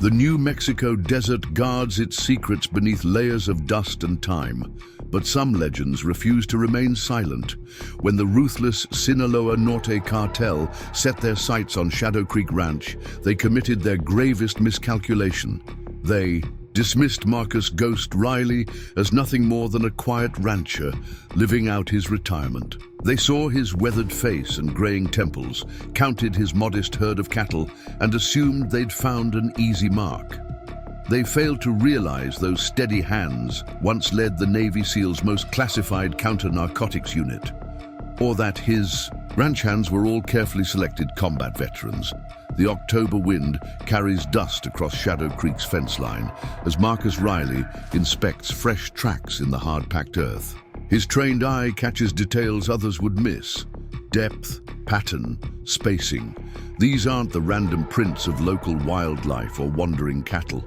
The New Mexico desert guards its secrets beneath layers of dust and time, but some legends refuse to remain silent. When the ruthless Sinaloa Norte cartel set their sights on Shadow Creek Ranch, they committed their gravest miscalculation. They dismissed Marcus "Ghost" Riley as nothing more than a quiet rancher living out his retirement. They saw his weathered face and graying temples, counted his modest herd of cattle, and assumed they'd found an easy mark. They failed to realize those steady hands once led the Navy SEAL's most classified counter-narcotics unit, or that his ranch hands were all carefully selected combat veterans. The October wind carries dust across Shadow Creek's fence line as Marcus Riley inspects fresh tracks in the hard-packed earth. His trained eye catches details others would miss: depth, pattern, spacing. These aren't the random prints of local wildlife or wandering cattle.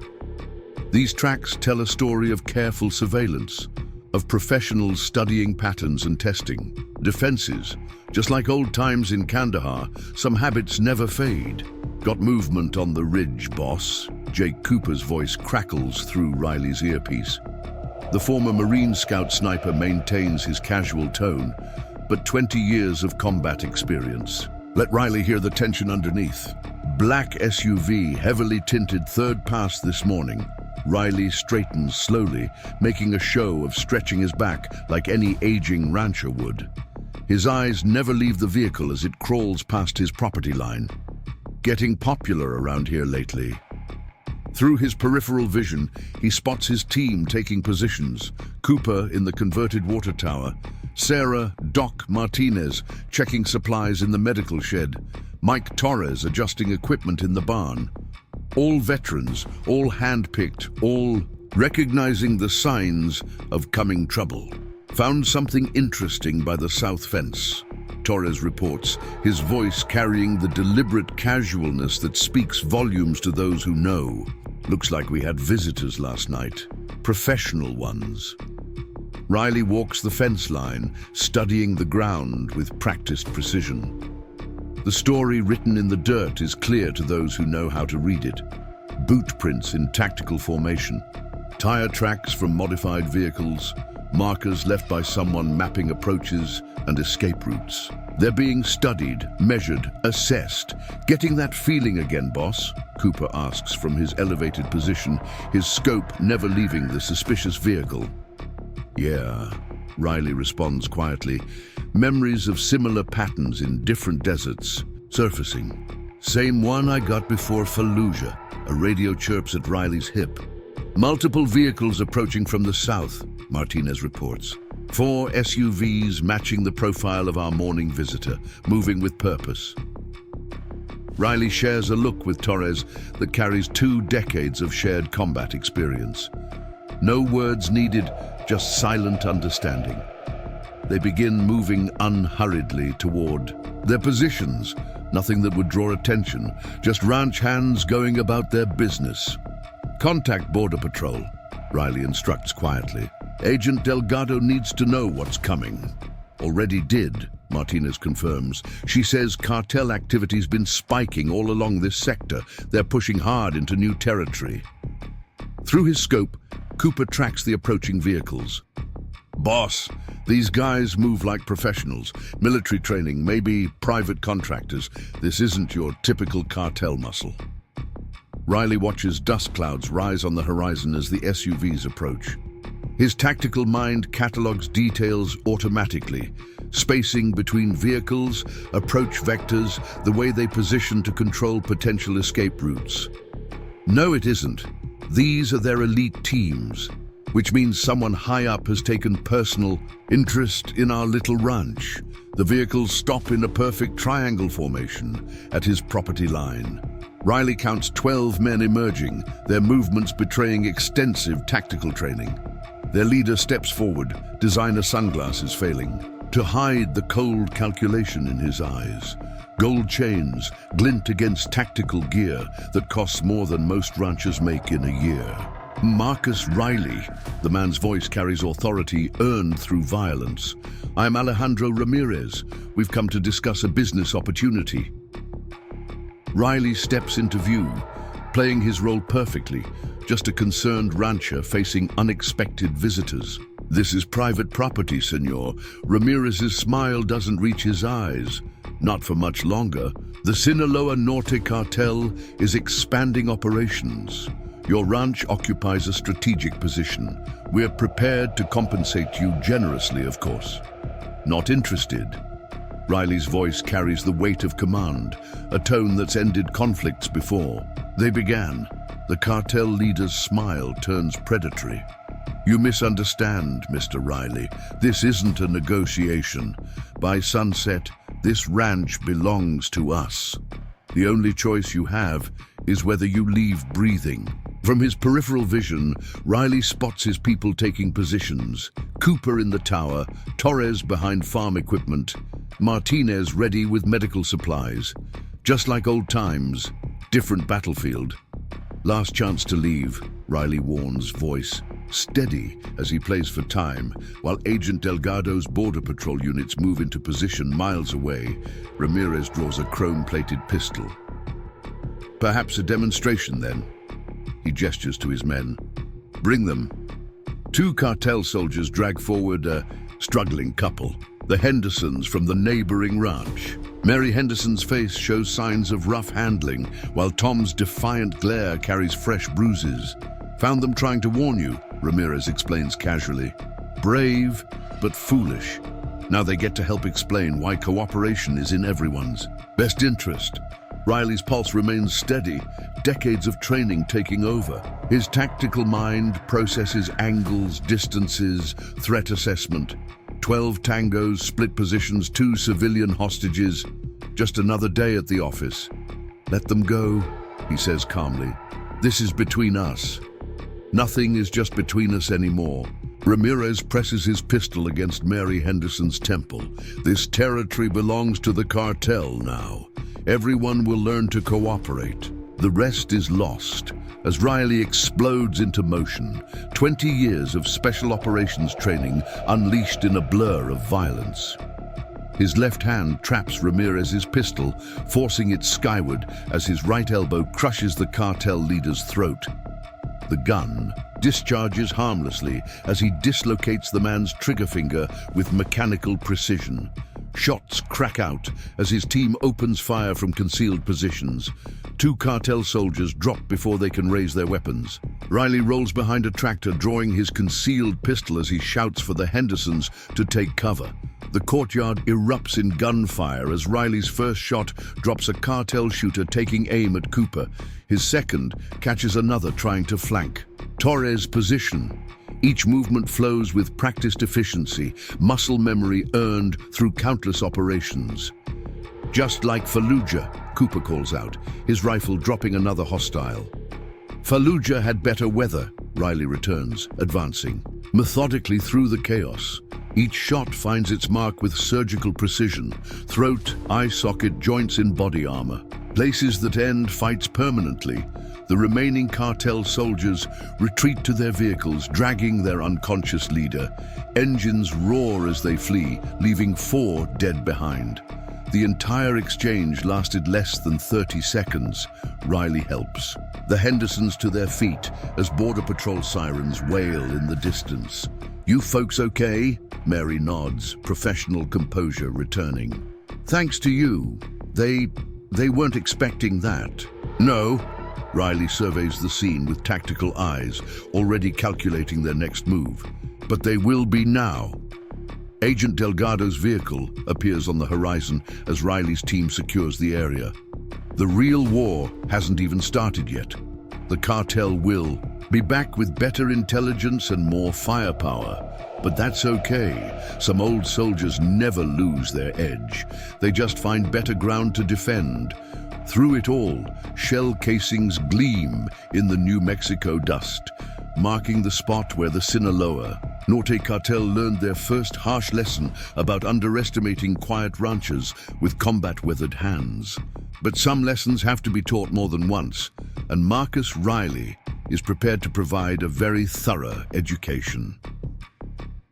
These tracks tell a story of careful surveillance, of professionals studying patterns and testing. Defenses, just like old times in Kandahar, some habits never fade. Got movement on the ridge, boss? Jake Cooper's voice crackles through Riley's earpiece. The former Marine Scout sniper maintains his casual tone, but 20 years of combat experience. Let Riley hear the tension underneath. Black SUV, heavily tinted, third pass this morning. Riley straightens slowly, making a show of stretching his back like any aging rancher would. His eyes never leave the vehicle as it crawls past his property line. Getting popular around here lately. Through his peripheral vision, he spots his team taking positions. Cooper in the converted water tower, Sarah "Doc" Martinez checking supplies in the medical shed, Mike Torres adjusting equipment in the barn. All veterans, all hand-picked, all recognizing the signs of coming trouble. Found something interesting by the south fence, Torres reports, his voice carrying the deliberate casualness that speaks volumes to those who know. Looks like we had visitors last night, professional ones. Riley walks the fence line, studying the ground with practiced precision. The story written in the dirt is clear to those who know how to read it. Boot prints in tactical formation, tire tracks from modified vehicles, markers left by someone mapping approaches and escape routes. They're being studied, measured, assessed. Getting that feeling again, boss? Cooper asks from his elevated position, his scope never leaving the suspicious vehicle. Yeah, Riley responds quietly. Memories of similar patterns in different deserts, surfacing. Same one I got before Fallujah, a radio chirps at Riley's hip. Multiple vehicles approaching from the south, Martinez reports. 4 SUVs matching the profile of our morning visitor, moving with purpose. Riley shares a look with Torres that carries 2 decades of shared combat experience. No words needed, just silent understanding. They begin moving unhurriedly toward their positions, nothing that would draw attention, just ranch hands going about their business. Contact Border Patrol, Riley instructs quietly. Agent Delgado needs to know what's coming. Already did, Martinez confirms. She says cartel activity's been spiking all along this sector. They're pushing hard into new territory. Through his scope, Cooper tracks the approaching vehicles. Boss, these guys move like professionals. Military training, maybe private contractors. This isn't your typical cartel muscle. Riley watches dust clouds rise on the horizon as the SUVs approach. His tactical mind catalogues details automatically. Spacing between vehicles, approach vectors, the way they position to control potential escape routes. No, it isn't. These are their elite teams, which means someone high up has taken personal interest in our little ranch. The vehicles stop in a perfect triangle formation at his property line. Riley counts 12 men emerging, their movements betraying extensive tactical training. Their leader steps forward, designer sunglasses failing, to hide the cold calculation in his eyes. Gold chains glint against tactical gear that costs more than most ranchers make in a year. Marcus Riley, the man's voice carries authority earned through violence. I'm Alejandro Ramirez. We've come to discuss a business opportunity. Riley steps into view, playing his role perfectly, just a concerned rancher facing unexpected visitors. "This is private property, senor." Ramirez's smile doesn't reach his eyes. Not for much longer. The Sinaloa Norte cartel is expanding operations. Your ranch occupies a strategic position. We're prepared to compensate you generously, of course. "Not interested." Riley's voice carries the weight of command, a tone that's ended conflicts before. They began. The cartel leader's smile turns predatory. "You misunderstand, Mr. Riley. This isn't a negotiation. By sunset, this ranch belongs to us. The only choice you have is whether you leave breathing." From his peripheral vision, Riley spots his people taking positions. Cooper in the tower, Torres behind farm equipment, Martinez ready with medical supplies. Just like old times, different battlefield. "Last chance to leave," Riley warns, voice steady as he plays for time, while Agent Delgado's Border Patrol units move into position miles away. Ramirez draws a chrome-plated pistol. "Perhaps a demonstration, then." He gestures to his men. "Bring them." Two cartel soldiers drag forward a struggling couple, the Hendersons from the neighboring ranch. Mary Henderson's face shows signs of rough handling, while Tom's defiant glare carries fresh bruises. "Found them trying to warn you," Ramirez explains casually. "Brave, but foolish. Now they get to help explain why cooperation is in everyone's best interest." Riley's pulse remains steady, decades of training taking over. His tactical mind processes angles, distances, threat assessment. 12 tangos, split positions, 2 civilian hostages. Just another day at the office. "Let them go," he says calmly. "This is between us. Nothing is just between us anymore." Ramirez presses his pistol against Mary Henderson's temple. "This territory belongs to the cartel now. Everyone will learn to cooperate. The rest is lost." As Riley explodes into motion, 20 years of special operations training unleashed in a blur of violence. His left hand traps Ramirez's pistol, forcing it skyward as his right elbow crushes the cartel leader's throat. The gun discharges harmlessly as he dislocates the man's trigger finger with mechanical precision. Shots crack out as his team opens fire from concealed positions. 2 cartel soldiers drop before they can raise their weapons. Riley rolls behind a tractor, drawing his concealed pistol as he shouts for the Hendersons to take cover. The courtyard erupts in gunfire as Riley's first shot drops a cartel shooter taking aim at Cooper. His second catches another trying to flank. Torres' position. Each movement flows with practiced efficiency, muscle memory earned through countless operations. "Just like Fallujah," Cooper calls out, his rifle dropping another hostile. "Fallujah had better weather," Riley returns, advancing methodically through the chaos. Each shot finds its mark with surgical precision, throat, eye socket, joints in body armor. Places that end fights permanently. The remaining cartel soldiers retreat to their vehicles, dragging their unconscious leader. Engines roar as they flee, leaving 4 dead behind. The entire exchange lasted less than 30 seconds. Riley helps. The Hendersons to their feet as Border Patrol sirens wail in the distance. "You folks okay?" Mary nods, professional composure returning. "Thanks to you. They weren't expecting that." "No." Riley surveys the scene with tactical eyes, already calculating their next move. "But they will be now." Agent Delgado's vehicle appears on the horizon as Riley's team secures the area. The real war hasn't even started yet. The cartel will be back with better intelligence and more firepower. But that's okay. Some old soldiers never lose their edge. They just find better ground to defend. Through it all, shell casings gleam in the New Mexico dust, marking the spot where the Sinaloa Norte cartel learned their first harsh lesson about underestimating quiet ranchers with combat-weathered hands. But some lessons have to be taught more than once, and Marcus Riley is prepared to provide a very thorough education.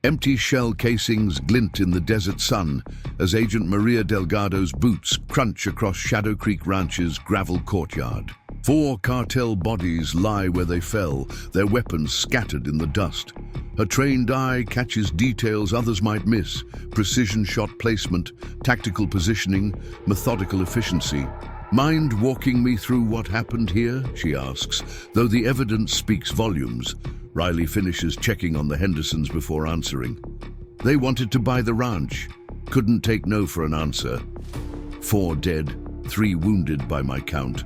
Empty shell casings glint in the desert sun as Agent Maria Delgado's boots crunch across Shadow Creek Ranch's gravel courtyard. 4 cartel bodies lie where they fell, their weapons scattered in the dust. Her trained eye catches details others might miss: precision shot placement, tactical positioning, methodical efficiency. "Mind walking me through what happened here?" she asks, though the evidence speaks volumes. Riley finishes checking on the Hendersons before answering. They wanted to buy the ranch. Couldn't take no for an answer. 4 dead, 3 wounded by my count.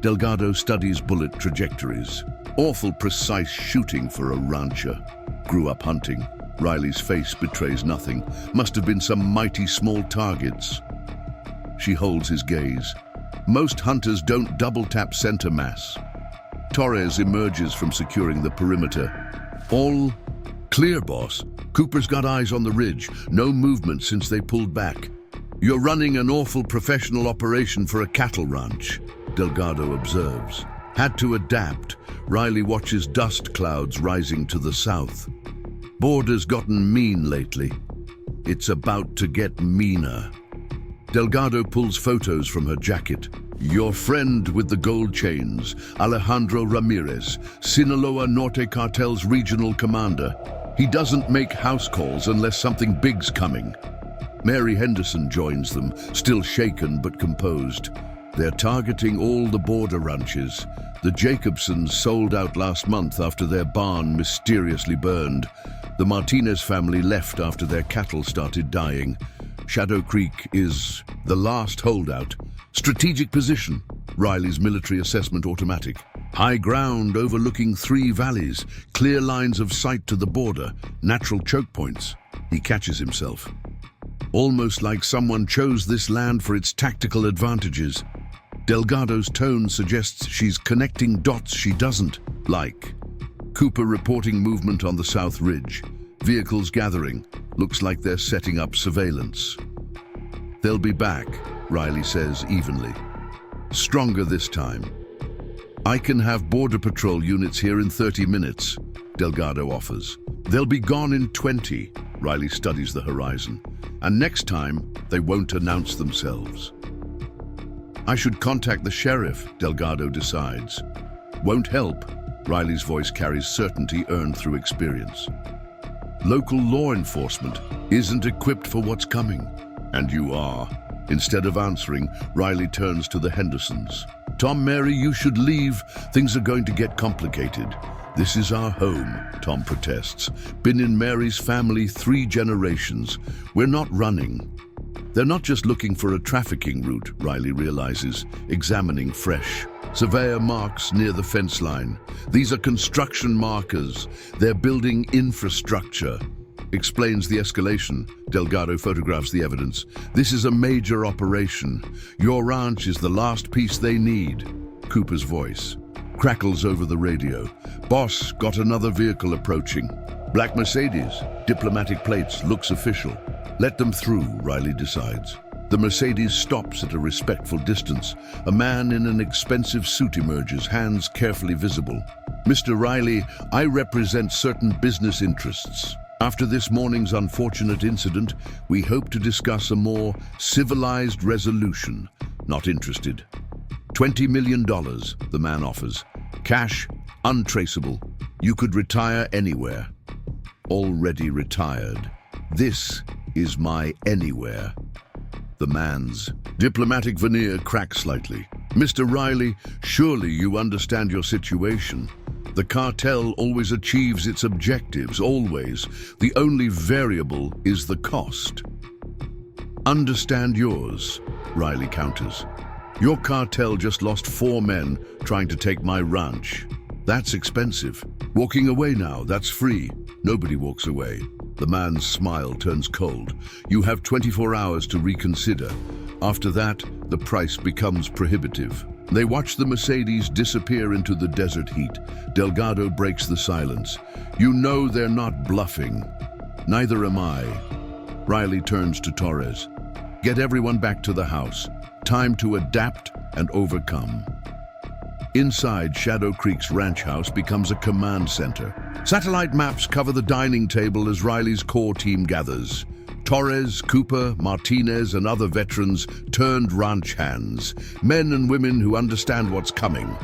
Delgado studies bullet trajectories. Awful precise shooting for a rancher. Grew up hunting. Riley's face betrays nothing. Must have been some mighty small targets. She holds his gaze. Most hunters don't double-tap center mass. Torres emerges from securing the perimeter. "All clear, boss. Cooper's got eyes on the ridge. No movement since they pulled back. You're running an awful professional operation for a cattle ranch," Delgado observes. Had to adapt. Riley watches dust clouds rising to the south. Border's gotten mean lately. It's about to get meaner. Delgado pulls photos from her jacket. "Your friend with the gold chains, Alejandro Ramirez, Sinaloa Norte Cartel's regional commander. He doesn't make house calls unless something big's coming." Mary Henderson joins them, still shaken but composed. They're targeting all the border ranches. The Jacobsons sold out last month after their barn mysteriously burned. The Martinez family left after their cattle started dying. Shadow Creek is the last holdout. Strategic position. Riley's military assessment automatic. High ground overlooking 3 valleys. Clear lines of sight to the border. Natural choke points. He catches himself. Almost like someone chose this land for its tactical advantages. Delgado's tone suggests she's connecting dots she doesn't like. Cooper reporting movement on the South Ridge. Vehicles gathering. Looks like they're setting up surveillance. "They'll be back," Riley says evenly. "Stronger this time." "I can have Border Patrol units here in 30 minutes, Delgado offers. "They'll be gone in 20, Riley studies the horizon. "And next time, they won't announce themselves." "I should contact the sheriff," Delgado decides. "Won't help," Riley's voice carries certainty earned through experience. "Local law enforcement isn't equipped for what's coming." "And you are." Instead of answering, Riley turns to the Hendersons. "Tom, Mary, you should leave. Things are going to get complicated." "This is our home," Tom protests. "Been in Mary's family 3 generations. We're not running." They're not just looking for a trafficking route, Riley realizes, examining fresh. Surveyor marks near the fence line. These are construction markers. They're building infrastructure. Explains the escalation. Delgado photographs the evidence. "This is a major operation. Your ranch is the last piece they need." Cooper's voice crackles over the radio. "Boss, got another vehicle approaching. Black Mercedes, diplomatic plates, looks official." "Let them through," Riley decides. The Mercedes stops at a respectful distance. A man in an expensive suit emerges, hands carefully visible. "Mr. Riley, I represent certain business interests. After this morning's unfortunate incident, we hope to discuss a more civilized resolution." "Not interested." $20 million, the man offers. "Cash, untraceable. You could retire anywhere." "Already retired. This is my anywhere." The man's diplomatic veneer cracks slightly. "Mr. Riley, surely you understand your situation. The cartel always achieves its objectives, always. The only variable is the cost." "Understand yours," Riley counters. "Your cartel just lost 4 men trying to take my ranch. That's expensive. Walking away now, that's free." Nobody walks away. The man's smile turns cold. "You have 24 hours to reconsider. After that, the price becomes prohibitive." They watch the Mercedes disappear into the desert heat. Delgado breaks the silence. "You know they're not bluffing." "Neither am I." Riley turns to Torres. "Get everyone back to the house. Time to adapt and overcome." Inside, Shadow Creek's ranch house becomes a command center. Satellite maps cover the dining table as Riley's core team gathers. Torres, Cooper, Martinez, and other veterans turned ranch hands, men and women who understand what's coming.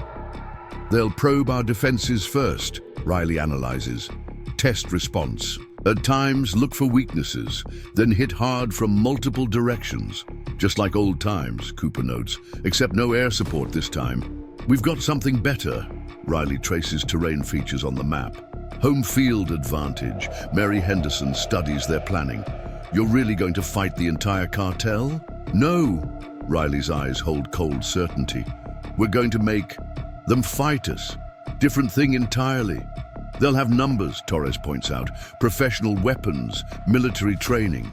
They'll probe our defenses first, Riley analyzes. Test response. At times, look for weaknesses, then hit hard from multiple directions. Just like old times, Cooper notes, except no air support this time. We've got something better. Riley traces terrain features on the map. Home field advantage. Mary Henderson studies their planning. You're really going to fight the entire cartel? No. Riley's eyes hold cold certainty. We're going to make them fight us. Different thing entirely. They'll have numbers, Torres points out. Professional weapons, military training.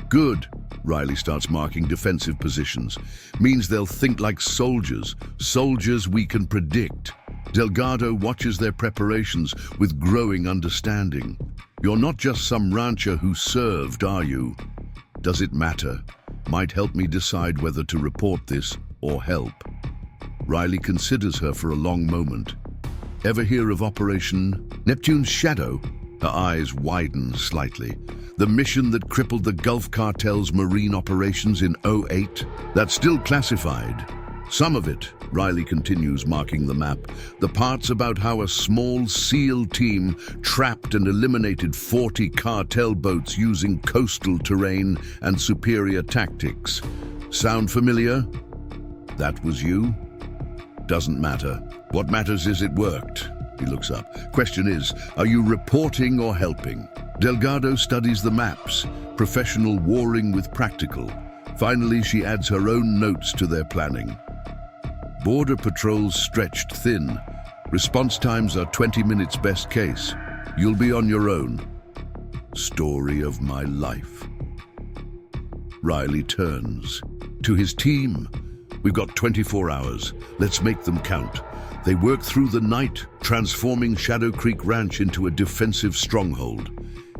Good. Riley starts marking defensive positions. Means they'll think like soldiers. Soldiers we can predict. Delgado watches their preparations with growing understanding. You're not just some rancher who served, are you? Does it matter? Might help me decide whether to report this or help. Riley considers her for a long moment. Ever hear of Operation Neptune's Shadow? Her eyes widen slightly. The mission that crippled the Gulf Cartel's marine operations in '08? That's still classified. Some of it, Riley continues, marking the map. The parts about how a small SEAL team trapped and eliminated 40 cartel boats using coastal terrain and superior tactics. Sound familiar? That was you? Doesn't matter. What matters is it worked. He looks up. Question is, are you reporting or helping? Delgado studies the maps, professional warring with practical. Finally, she adds her own notes to their planning. Border patrols stretched thin. Response times are 20 minutes best case. You'll be on your own. Story of my life. Riley turns to his team. We've got 24 hours. Let's make them count. They work through the night, transforming Shadow Creek Ranch into a defensive stronghold.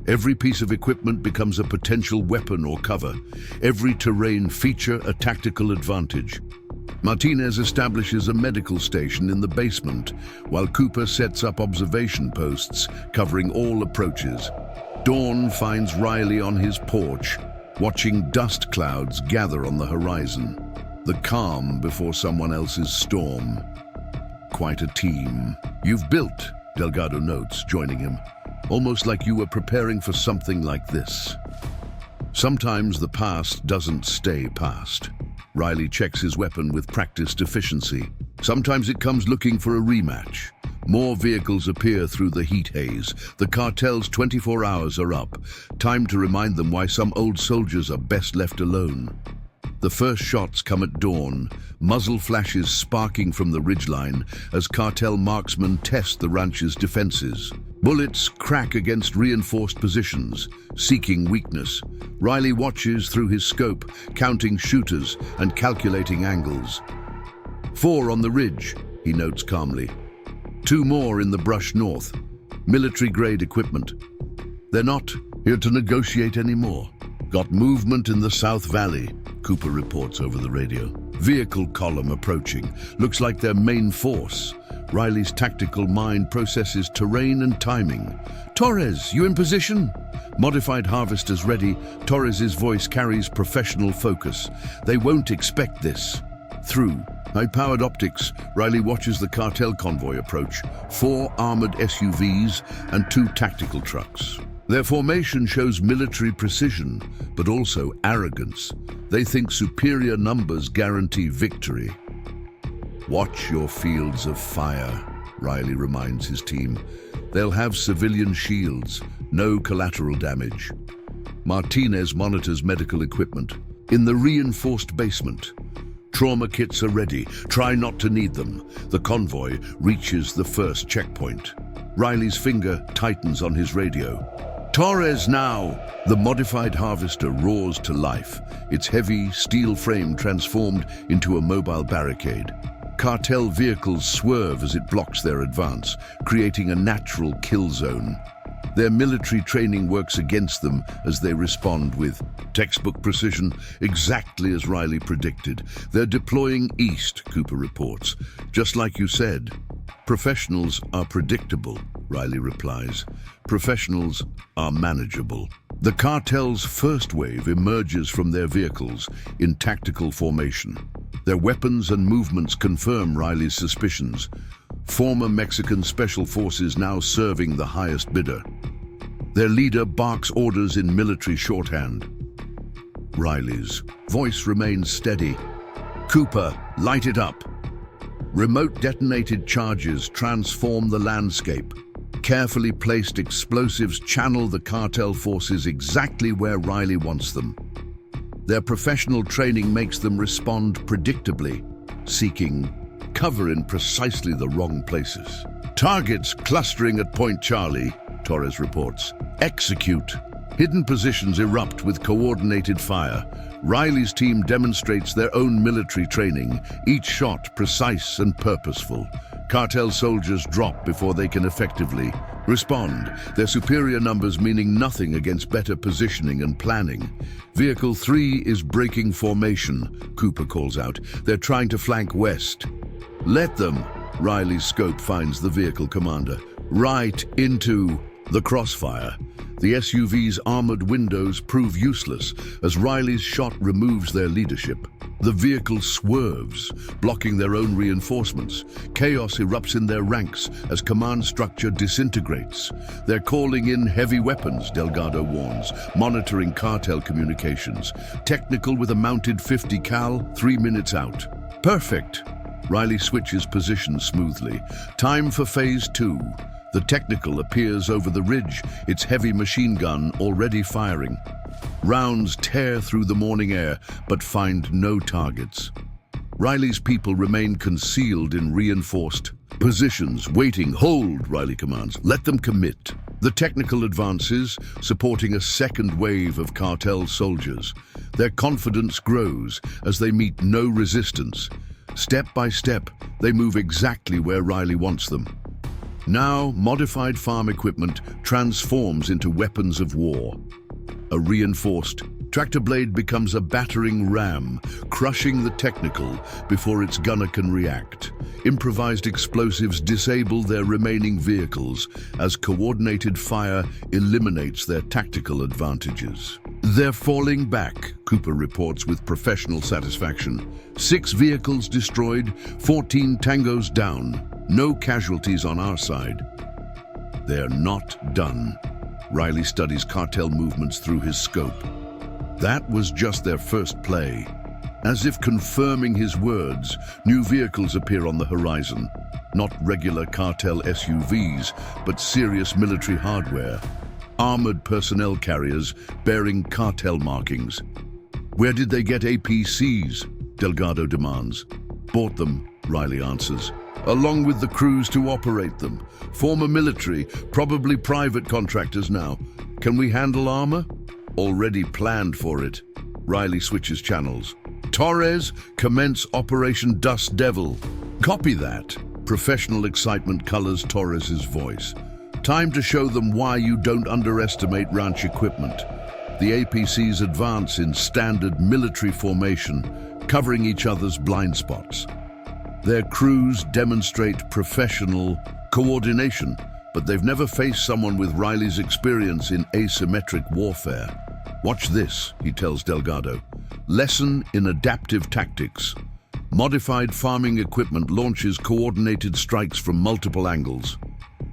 Every piece of equipment becomes a potential weapon or cover. Every terrain feature a tactical advantage. Martinez establishes a medical station in the basement, while Cooper sets up observation posts covering all approaches. Dawn finds Riley on his porch, watching dust clouds gather on the horizon. The calm before someone else's storm. Quite a team you've built, Delgado notes, joining him. Almost like you were preparing for something like this. Sometimes the past doesn't stay past. Riley checks his weapon with practiced efficiency. Sometimes it comes looking for a rematch. More vehicles appear through the heat haze. The cartel's 24 hours are up. Time to remind them why some old soldiers are best left alone. The first shots come at dawn, muzzle flashes sparking from the ridgeline as cartel marksmen test the ranch's defenses. Bullets crack against reinforced positions, seeking weakness. Riley watches through his scope, counting shooters and calculating angles. 4 on the ridge, he notes calmly. 2 more in the brush north. Military-grade equipment. They're not here to negotiate anymore. Got movement in the South Valley, Cooper reports over the radio. Vehicle column approaching. Looks like their main force. Riley's tactical mind processes terrain and timing. Torres, you in position? Modified harvesters ready. Torres's voice carries professional focus. They won't expect this. Through high-powered optics, Riley watches the cartel convoy approach. 4 armored SUVs and 2 tactical trucks. Their formation shows military precision, but also arrogance. They think superior numbers guarantee victory. Watch your fields of fire, Riley reminds his team. They'll have civilian shields, no collateral damage. Martinez monitors medical equipment. In the reinforced basement, trauma kits are ready. Try not to need them. The convoy reaches the first checkpoint. Riley's finger tightens on his radio. Torres now! The modified harvester roars to life, its heavy steel frame transformed into a mobile barricade. Cartel vehicles swerve as it blocks their advance, creating a natural kill zone. Their military training works against them as they respond with textbook precision, exactly as Riley predicted. They're deploying east, Cooper reports. Just like you said. Professionals are predictable, Riley replies. Professionals are manageable. The cartel's first wave emerges from their vehicles in tactical formation. Their weapons and movements confirm Riley's suspicions. Former Mexican special forces now serving the highest bidder. Their leader barks orders in military shorthand. Riley's voice remains steady. "Cooper, light it up." Remote detonated charges transform the landscape. Carefully placed explosives channel the cartel forces exactly where Riley wants them. Their professional training makes them respond predictably, seeking cover in precisely the wrong places. "Targets clustering at Point Charlie," Torres reports. "Execute." Hidden positions erupt with coordinated fire. Riley's team demonstrates their own military training, each shot precise and purposeful. Cartel soldiers drop before they can effectively respond, their superior numbers meaning nothing against better positioning and planning. Vehicle 3 is breaking formation, Cooper calls out. They're trying to flank west. "Let them," Riley's scope finds the vehicle commander. Right into the crossfire. The SUV's armored windows prove useless as Riley's shot removes their leadership. The vehicle swerves, blocking their own reinforcements. Chaos erupts in their ranks as command structure disintegrates. They're calling in heavy weapons, Delgado warns, monitoring cartel communications. Technical with a mounted 50 cal, 3 minutes out. Perfect. Riley switches positions smoothly. Time for phase 2. The technical appears over the ridge, its heavy machine gun already firing. Rounds tear through the morning air, but find no targets. Riley's people remain concealed in reinforced positions, waiting. "Hold," Riley commands. "Let them commit." The technical advances, supporting a second wave of cartel soldiers. Their confidence grows as they meet no resistance. Step by step, they move exactly where Riley wants them. Now, modified farm equipment transforms into weapons of war. A reinforced tractor blade becomes a battering ram, crushing the technical before its gunner can react. Improvised explosives disable their remaining vehicles as coordinated fire eliminates their tactical advantages. "They're falling back," Cooper reports with professional satisfaction. 6 vehicles destroyed, 14 tangos down. No casualties on our side. They're not done. Riley studies cartel movements through his scope. That was just their first play. As if confirming his words, new vehicles appear on the horizon. Not regular cartel SUVs, but serious military hardware. Armored personnel carriers bearing cartel markings. "Where did they get APCs?" Delgado demands. "Bought them," Riley answers. "Along with the crews to operate them. Former military, probably private contractors now. Can we handle armor?" "Already planned for it." Riley switches channels. "Torres, commence Operation Dust Devil." "Copy that." Professional excitement colors Torres's voice. "Time to show them why you don't underestimate ranch equipment." The APCs advance in standard military formation, covering each other's blind spots. Their crews demonstrate professional coordination, but they've never faced someone with Riley's experience in asymmetric warfare. "Watch this," he tells Delgado. "Lesson in adaptive tactics. Modified farming equipment launches coordinated strikes from multiple angles.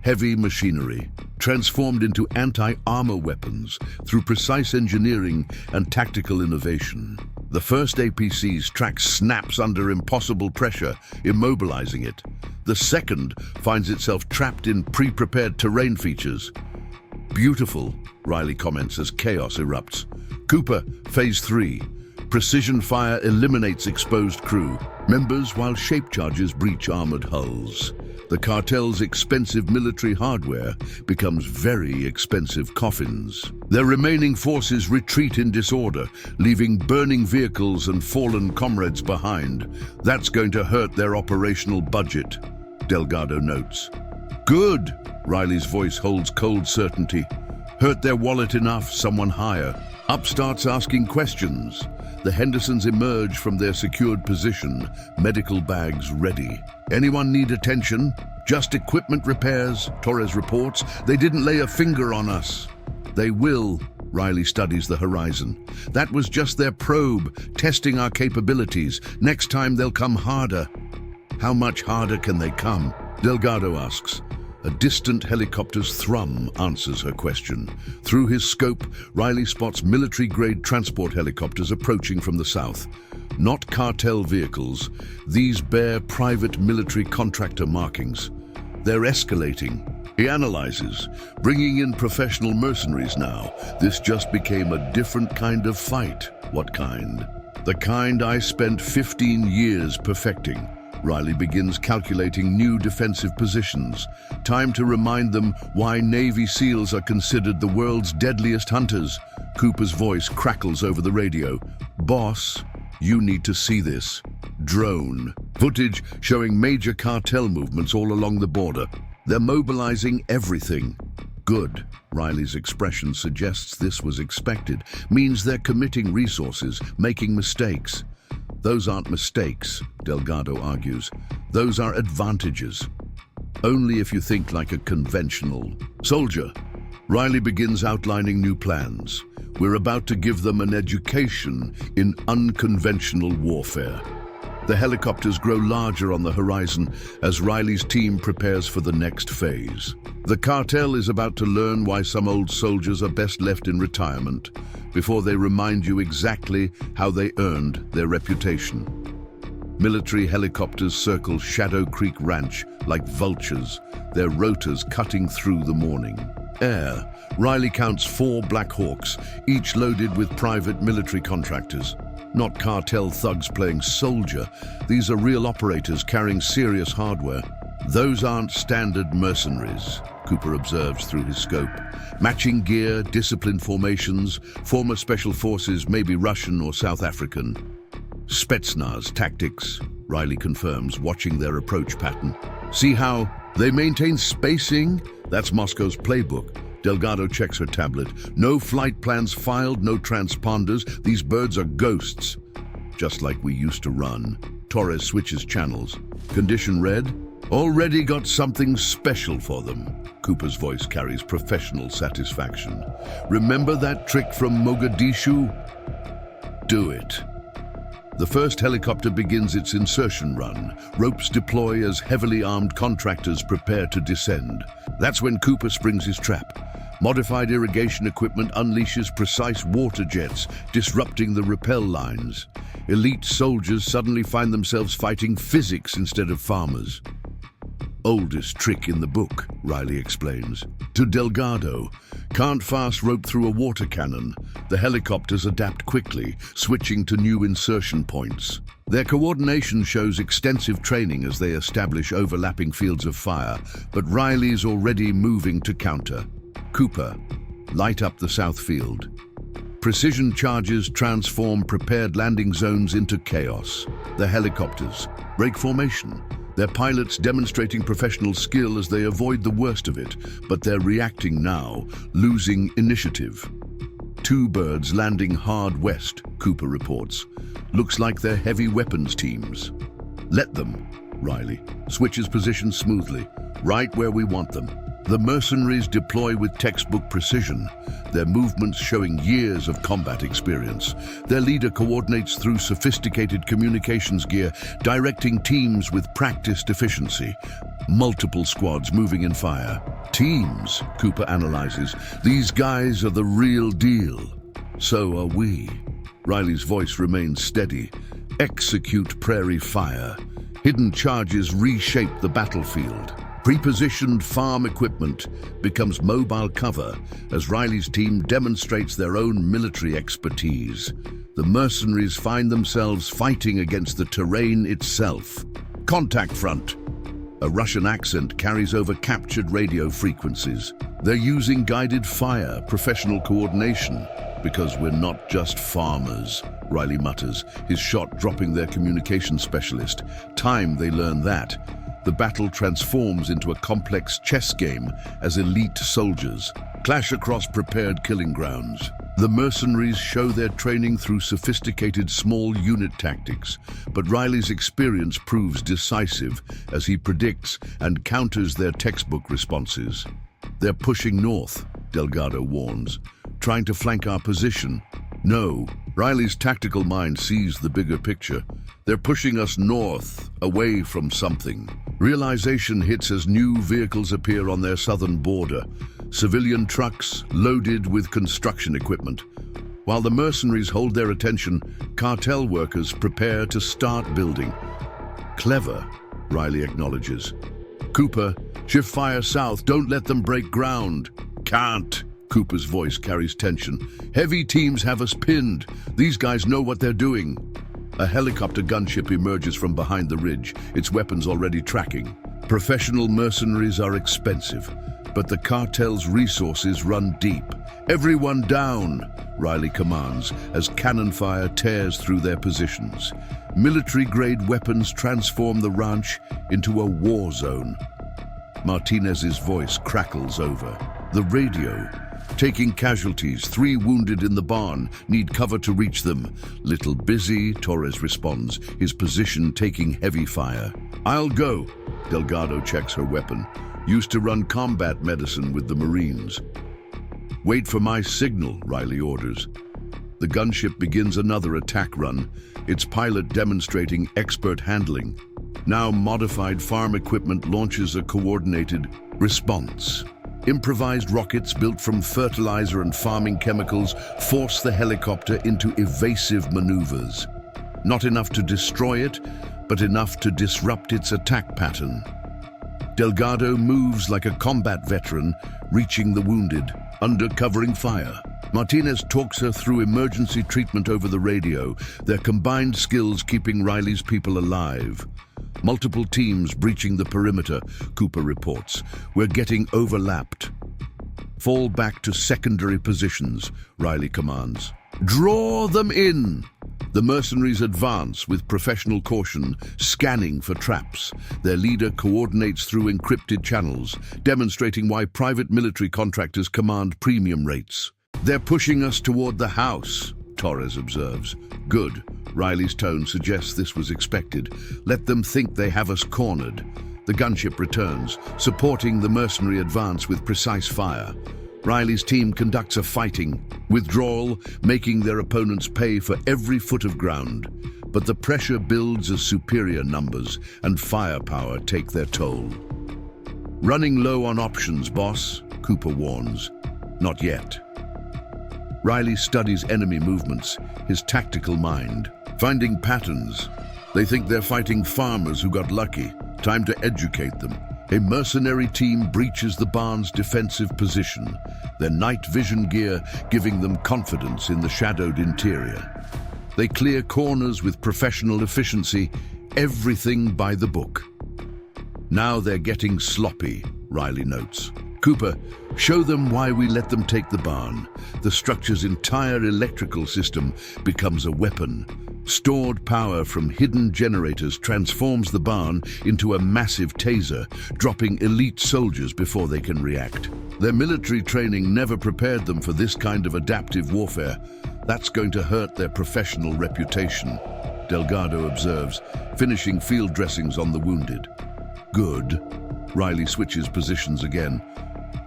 Heavy machinery, transformed into anti-armor weapons through precise engineering and tactical innovation. The first APC's track snaps under impossible pressure, immobilizing it. The second finds itself trapped in pre-prepared terrain features. Beautiful, Riley comments as chaos erupts. Cooper, Phase 3. Precision fire eliminates exposed crew members while shape charges breach armored hulls. The cartel's expensive military hardware becomes very expensive coffins. Their remaining forces retreat in disorder, leaving burning vehicles and fallen comrades behind. That's going to hurt their operational budget, Delgado notes. Good, Riley's voice holds cold certainty. Hurt their wallet enough, someone higher. Up starts asking questions. The Hendersons emerge from their secured position, medical bags ready. Anyone need attention? Just equipment repairs, Torres reports. They didn't lay a finger on us. They will, Riley studies the horizon. That was just their probe, testing our capabilities. Next time they'll come harder. How much harder can they come? Delgado asks. A distant helicopter's thrum answers her question. Through his scope, Riley spots military-grade transport helicopters approaching from the south. Not cartel vehicles, these bear private military contractor markings. They're escalating. He analyzes, bringing in professional mercenaries now. This just became a different kind of fight. What kind? The kind I spent 15 years perfecting. Riley begins calculating new defensive positions. Time to remind them why Navy SEALs are considered the world's deadliest hunters. Cooper's voice crackles over the radio. Boss, you need to see this. Drone. Footage showing major cartel movements all along the border. They're mobilizing everything. Good. Riley's expression suggests this was expected. Means they're committing resources, making mistakes. Those aren't mistakes, Delgado argues. Those are advantages. Only if you think like a conventional soldier. Riley begins outlining new plans. We're about to give them an education in unconventional warfare. The helicopters grow larger on the horizon as Riley's team prepares for the next phase. The cartel is about to learn why some old soldiers are best left in retirement before they remind you exactly how they earned their reputation. Military helicopters circle Shadow Creek Ranch like vultures, their rotors cutting through the morning. Air. Riley counts 4 Black Hawks, each loaded with private military contractors. Not cartel thugs playing soldier. These are real operators carrying serious hardware. Those aren't standard mercenaries, Cooper observes through his scope. Matching gear, disciplined formations, former special forces, maybe Russian or South African. Spetsnaz tactics, Riley confirms, watching their approach pattern. See how they maintain spacing? That's Moscow's playbook. Delgado checks her tablet. No flight plans filed, no transponders. These birds are ghosts. Just like we used to run. Torres switches channels. Condition red. Already got something special for them. Cooper's voice carries professional satisfaction. Remember that trick from Mogadishu? Do it. The first helicopter begins its insertion run. Ropes deploy as heavily armed contractors prepare to descend. That's when Cooper springs his trap. Modified irrigation equipment unleashes precise water jets, disrupting the rappel lines. Elite soldiers suddenly find themselves fighting physics instead of farmers. Oldest trick in the book, Riley explains. To Delgado, can't fast rope through a water cannon. The helicopters adapt quickly, switching to new insertion points. Their coordination shows extensive training as they establish overlapping fields of fire, but Riley's already moving to counter. Cooper, light up the south field. Precision charges transform prepared landing zones into chaos. The helicopters break formation. Their pilots demonstrating professional skill as they avoid the worst of it, but they're reacting now, losing initiative. 2 birds landing hard west, Cooper reports. Looks like they're heavy weapons teams. Let them, Riley. Switches position smoothly, right where we want them. The mercenaries deploy with textbook precision, their movements showing years of combat experience. Their leader coordinates through sophisticated communications gear, directing teams with practiced efficiency. Multiple squads moving in fire. Teams, Cooper analyzes. These guys are the real deal. So are we. Riley's voice remains steady. Execute prairie fire. Hidden charges reshape the battlefield. Pre-positioned farm equipment becomes mobile cover as Riley's team demonstrates their own military expertise. The mercenaries find themselves fighting against the terrain itself. Contact front. A Russian accent carries over captured radio frequencies. They're using guided fire, professional coordination, because we're not just farmers, Riley mutters, his shot dropping their communication specialist. Time they learn that. The battle transforms into a complex chess game as elite soldiers clash across prepared killing grounds. The mercenaries show their training through sophisticated small unit tactics, but Riley's experience proves decisive as he predicts and counters their textbook responses. They're pushing north, Delgado warns. trying to flank our position. No, Riley's tactical mind sees the bigger picture. They're pushing us north, away from something. Realization hits as new vehicles appear on their southern border. Civilian trucks loaded with construction equipment. While the mercenaries hold their attention, cartel workers prepare to start building. Clever, Riley acknowledges. Cooper, shift fire south, don't let them break ground. Can't. Cooper's voice carries tension. Heavy teams have us pinned. These guys know what they're doing. A helicopter gunship emerges from behind the ridge, its weapons already tracking. Professional mercenaries are expensive, but the cartel's resources run deep. Everyone down, Riley commands as cannon fire tears through their positions. Military-grade weapons transform the ranch into a war zone. Martinez's voice crackles over. The radio. Taking casualties, 3 wounded in the barn, need cover to reach them. Little busy, Torres responds, his position taking heavy fire. I'll go. Delgado checks her weapon. Used to run combat medicine with the Marines. Wait for my signal, Riley orders. The gunship begins another attack run, its pilot demonstrating expert handling. Now modified farm equipment launches a coordinated response. Improvised rockets built from fertilizer and farming chemicals force the helicopter into evasive maneuvers. Not enough to destroy it, but enough to disrupt its attack pattern. Delgado moves like a combat veteran, reaching the wounded, under covering fire. Martinez talks her through emergency treatment over the radio, their combined skills keeping Riley's people alive. Multiple teams breaching the perimeter, Cooper reports. We're getting overlapped. Fall back to secondary positions, Riley commands. Draw them in! The mercenaries advance with professional caution, scanning for traps. Their leader coordinates through encrypted channels, demonstrating why private military contractors command premium rates. They're pushing us toward the house, Torres observes. Good. Riley's tone suggests this was expected. Let them think they have us cornered. The gunship returns, supporting the mercenary advance with precise fire. Riley's team conducts a fighting withdrawal, making their opponents pay for every foot of ground. But the pressure builds as superior numbers and firepower take their toll. Running low on options, boss, Cooper warns. Not yet. Riley studies enemy movements, his tactical mind, finding patterns. They think they're fighting farmers who got lucky. Time to educate them. A mercenary team breaches the barn's defensive position, their night vision gear giving them confidence in the shadowed interior. They clear corners with professional efficiency, everything by the book. Now they're getting sloppy, Riley notes. Cooper, show them why we let them take the barn. The structure's entire electrical system becomes a weapon. Stored power from hidden generators transforms the barn into a massive taser, dropping elite soldiers before they can react. Their military training never prepared them for this kind of adaptive warfare. That's going to hurt their professional reputation, Delgado observes, finishing field dressings on the wounded. Good. Riley switches positions again.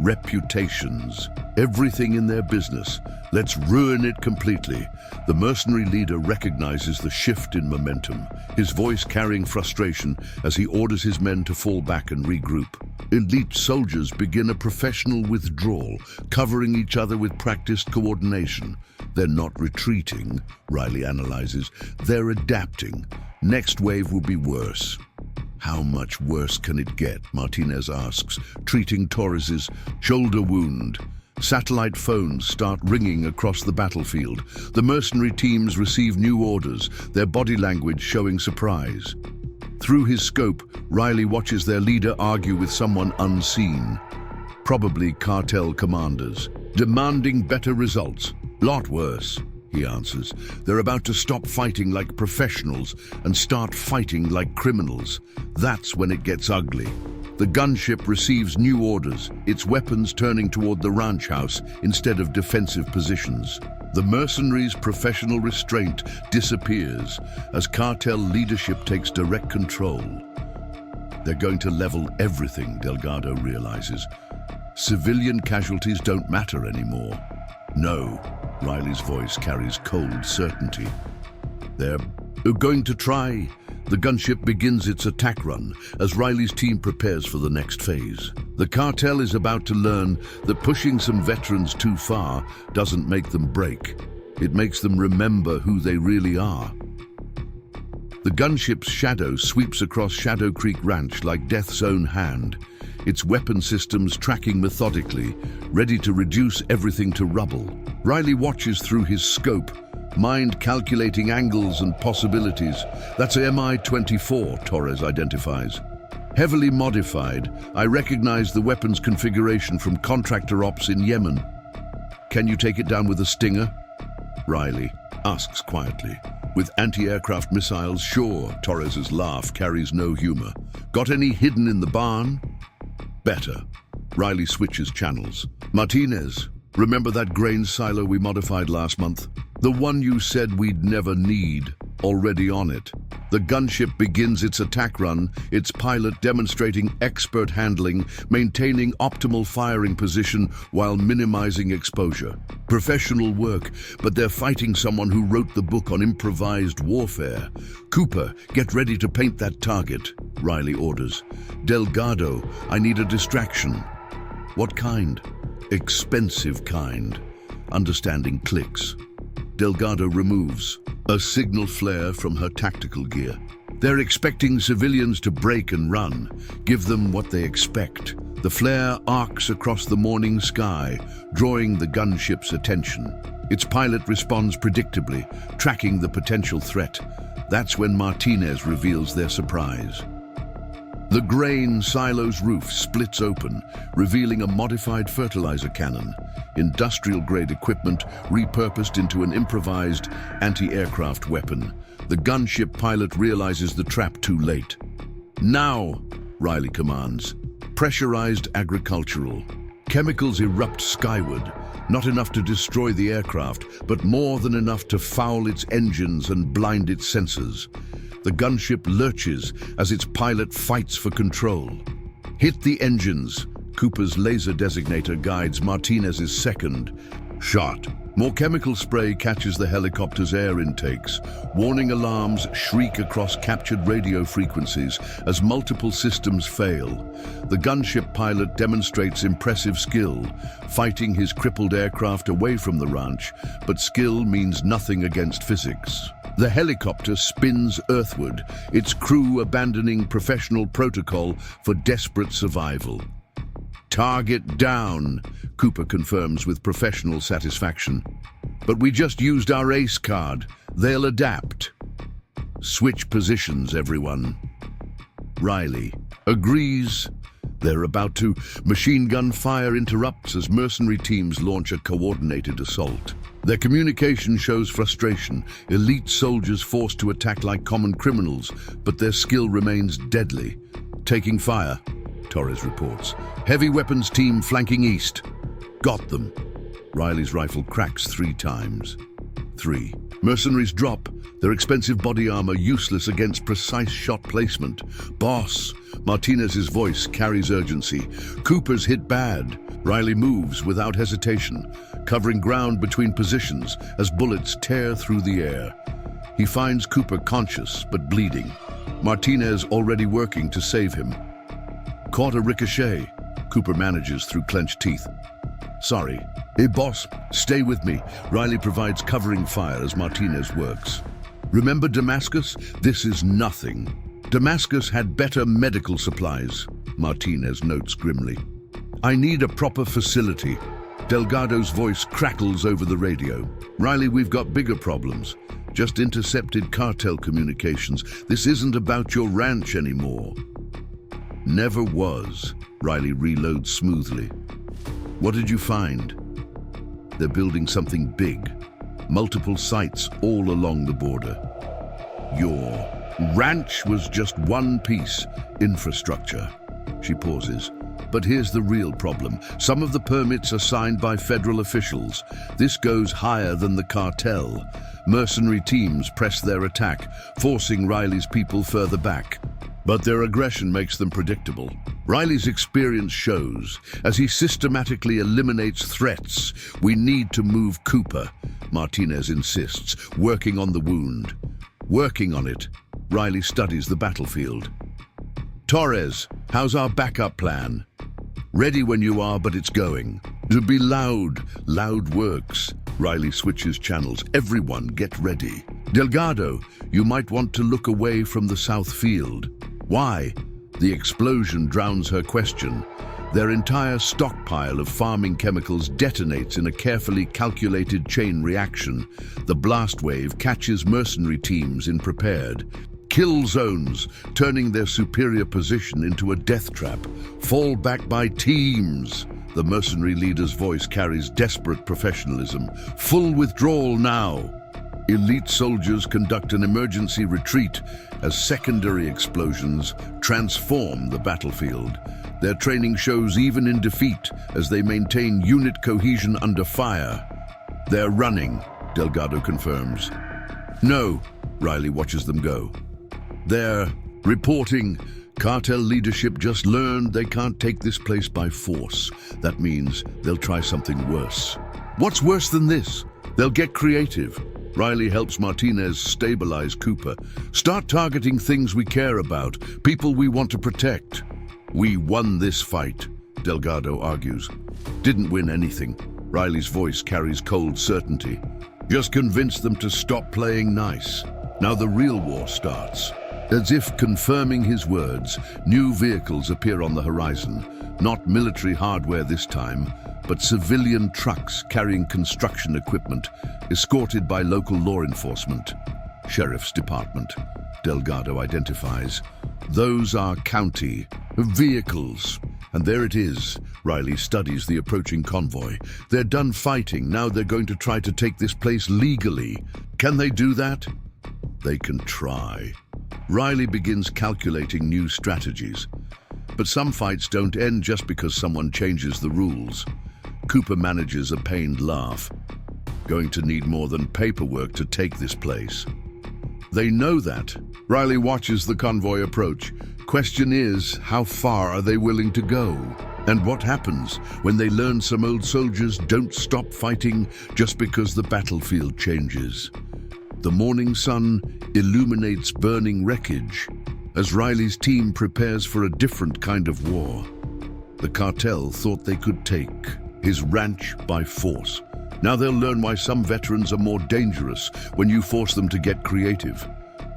Reputations. Everything in their business. Let's ruin it completely. The mercenary leader recognizes the shift in momentum, his voice carrying frustration as he orders his men to fall back and regroup. Elite soldiers begin a professional withdrawal, covering each other with practiced coordination. They're not retreating, Riley analyzes. They're adapting. Next wave will be worse. How much worse can it get? Martinez asks, treating Torres's shoulder wound. Satellite phones start ringing across the battlefield. The mercenary teams receive new orders, their body language showing surprise. Through his scope, Riley watches their leader argue with someone unseen. Probably cartel commanders, demanding better results. Lot worse, he answers. They're about to stop fighting like professionals and start fighting like criminals. That's when it gets ugly. The gunship receives new orders, its weapons turning toward the ranch house instead of defensive positions. The mercenaries' professional restraint disappears as cartel leadership takes direct control. They're going to level everything, Delgado realizes. Civilian casualties don't matter anymore. No, Riley's voice carries cold certainty. They're going to try. The gunship begins its attack run as Riley's team prepares for the next phase. The cartel is about to learn that pushing some veterans too far doesn't make them break. It makes them remember who they really are. The gunship's shadow sweeps across Shadow Creek Ranch like death's own hand, its weapon systems tracking methodically, ready to reduce everything to rubble. Riley watches through his scope, mind calculating angles and possibilities. That's a Mi-24, Torres identifies. Heavily modified, I recognize the weapon's configuration from contractor ops in Yemen. Can you take it down with a Stinger? Riley asks quietly. With anti-aircraft missiles, sure. Torres's laugh carries no humor. Got any hidden in the barn? Better. Riley switches channels. Martinez, remember that grain silo we modified last month? The one you said we'd never need, already on it. The gunship begins its attack run, its pilot demonstrating expert handling, maintaining optimal firing position while minimizing exposure. Professional work, but they're fighting someone who wrote the book on improvised warfare. Cooper, get ready to paint that target, Riley orders. Delgado, I need a distraction. What kind? Expensive kind. Understanding clicks. Delgado removes a signal flare from her tactical gear. They're expecting civilians to break and run. Give them what they expect. The flare arcs across the morning sky, drawing the gunship's attention. Its pilot responds predictably, tracking the potential threat. That's when Martinez reveals their surprise. The grain silo's roof splits open, revealing a modified fertilizer cannon, industrial-grade equipment repurposed into an improvised anti-aircraft weapon. The gunship pilot realizes the trap too late. Now, Riley commands. Pressurized agricultural. Chemicals erupt skyward, not enough to destroy the aircraft, but more than enough to foul its engines and blind its sensors. The gunship lurches as its pilot fights for control. Hit the engines. Cooper's laser designator guides Martinez's second shot. More chemical spray catches the helicopter's air intakes. Warning alarms shriek across captured radio frequencies as multiple systems fail. The gunship pilot demonstrates impressive skill, fighting his crippled aircraft away from the ranch, but skill means nothing against physics. The helicopter spins earthward, its crew abandoning professional protocol for desperate survival. Target down, Cooper confirms with professional satisfaction. But we just used our ace card. They'll adapt. Switch positions, everyone. Riley agrees. They're about to. Machine gun fire interrupts as mercenary teams launch a coordinated assault. Their communication shows frustration. Elite soldiers forced to attack like common criminals, but their skill remains deadly. Taking fire, Torres reports. Heavy weapons team flanking east. Got them. Riley's rifle cracks 3 times. 3. Mercenaries drop, their expensive body armor useless against precise shot placement. Boss, Martinez's voice carries urgency. Cooper's hit bad. Riley moves without hesitation, covering ground between positions as bullets tear through the air. He finds Cooper conscious but bleeding. Martinez already working to save him. Caught a ricochet, Cooper manages through clenched teeth. Sorry. Hey boss, stay with me. Riley provides covering fire as Martinez works. Remember Damascus? This is nothing. Damascus had better medical supplies, Martinez notes grimly. I need a proper facility. Delgado's voice crackles over the radio. Riley, we've got bigger problems. Just intercepted cartel communications. This isn't about your ranch anymore. Never was. Riley reloads smoothly. What did you find? They're building something big. Multiple sites all along the border. Your ranch was just one piece. Infrastructure. She pauses. But here's the real problem. Some of the permits are signed by federal officials. This goes higher than the cartel. Mercenary teams press their attack, forcing Riley's people further back. But their aggression makes them predictable. Riley's experience shows, as he systematically eliminates threats, we need to move Cooper, Martinez insists, working on the wound. Working on it, Riley studies the battlefield. Torres, how's our backup plan? Ready when you are, but it's going. To be loud. Loud works. Riley switches channels. Everyone get ready. Delgado, you might want to look away from the south field. Why? The explosion drowns her question. Their entire stockpile of farming chemicals detonates in a carefully calculated chain reaction. The blast wave catches mercenary teams in prepared. Kill zones, turning their superior position into a death trap. Fall back by teams. The mercenary leader's voice carries desperate professionalism. Full withdrawal now. Elite soldiers conduct an emergency retreat as secondary explosions transform the battlefield. Their training shows even in defeat as they maintain unit cohesion under fire. They're running, Delgado confirms. No, Riley watches them go. They're reporting. Cartel leadership just learned they can't take this place by force. That means they'll try something worse. What's worse than this? They'll get creative. Riley helps Martinez stabilize Cooper. Start targeting things we care about, people we want to protect. We won this fight, Delgado argues. Didn't win anything. Riley's voice carries cold certainty. Just convince them to stop playing nice. Now the real war starts. As if confirming his words, new vehicles appear on the horizon. Not military hardware this time, but civilian trucks carrying construction equipment, escorted by local law enforcement. Sheriff's Department, Delgado identifies. Those are county vehicles. And there it is. Riley studies the approaching convoy. They're done fighting. Now they're going to try to take this place legally. Can they do that? They can try. Riley begins calculating new strategies. But some fights don't end just because someone changes the rules. Cooper manages a pained laugh. Going to need more than paperwork to take this place. They know that. Riley watches the convoy approach. Question is, how far are they willing to go? And what happens when they learn some old soldiers don't stop fighting just because the battlefield changes? The morning sun illuminates burning wreckage as Riley's team prepares for a different kind of war. The cartel thought they could take his ranch by force. Now they'll learn why some veterans are more dangerous when you force them to get creative.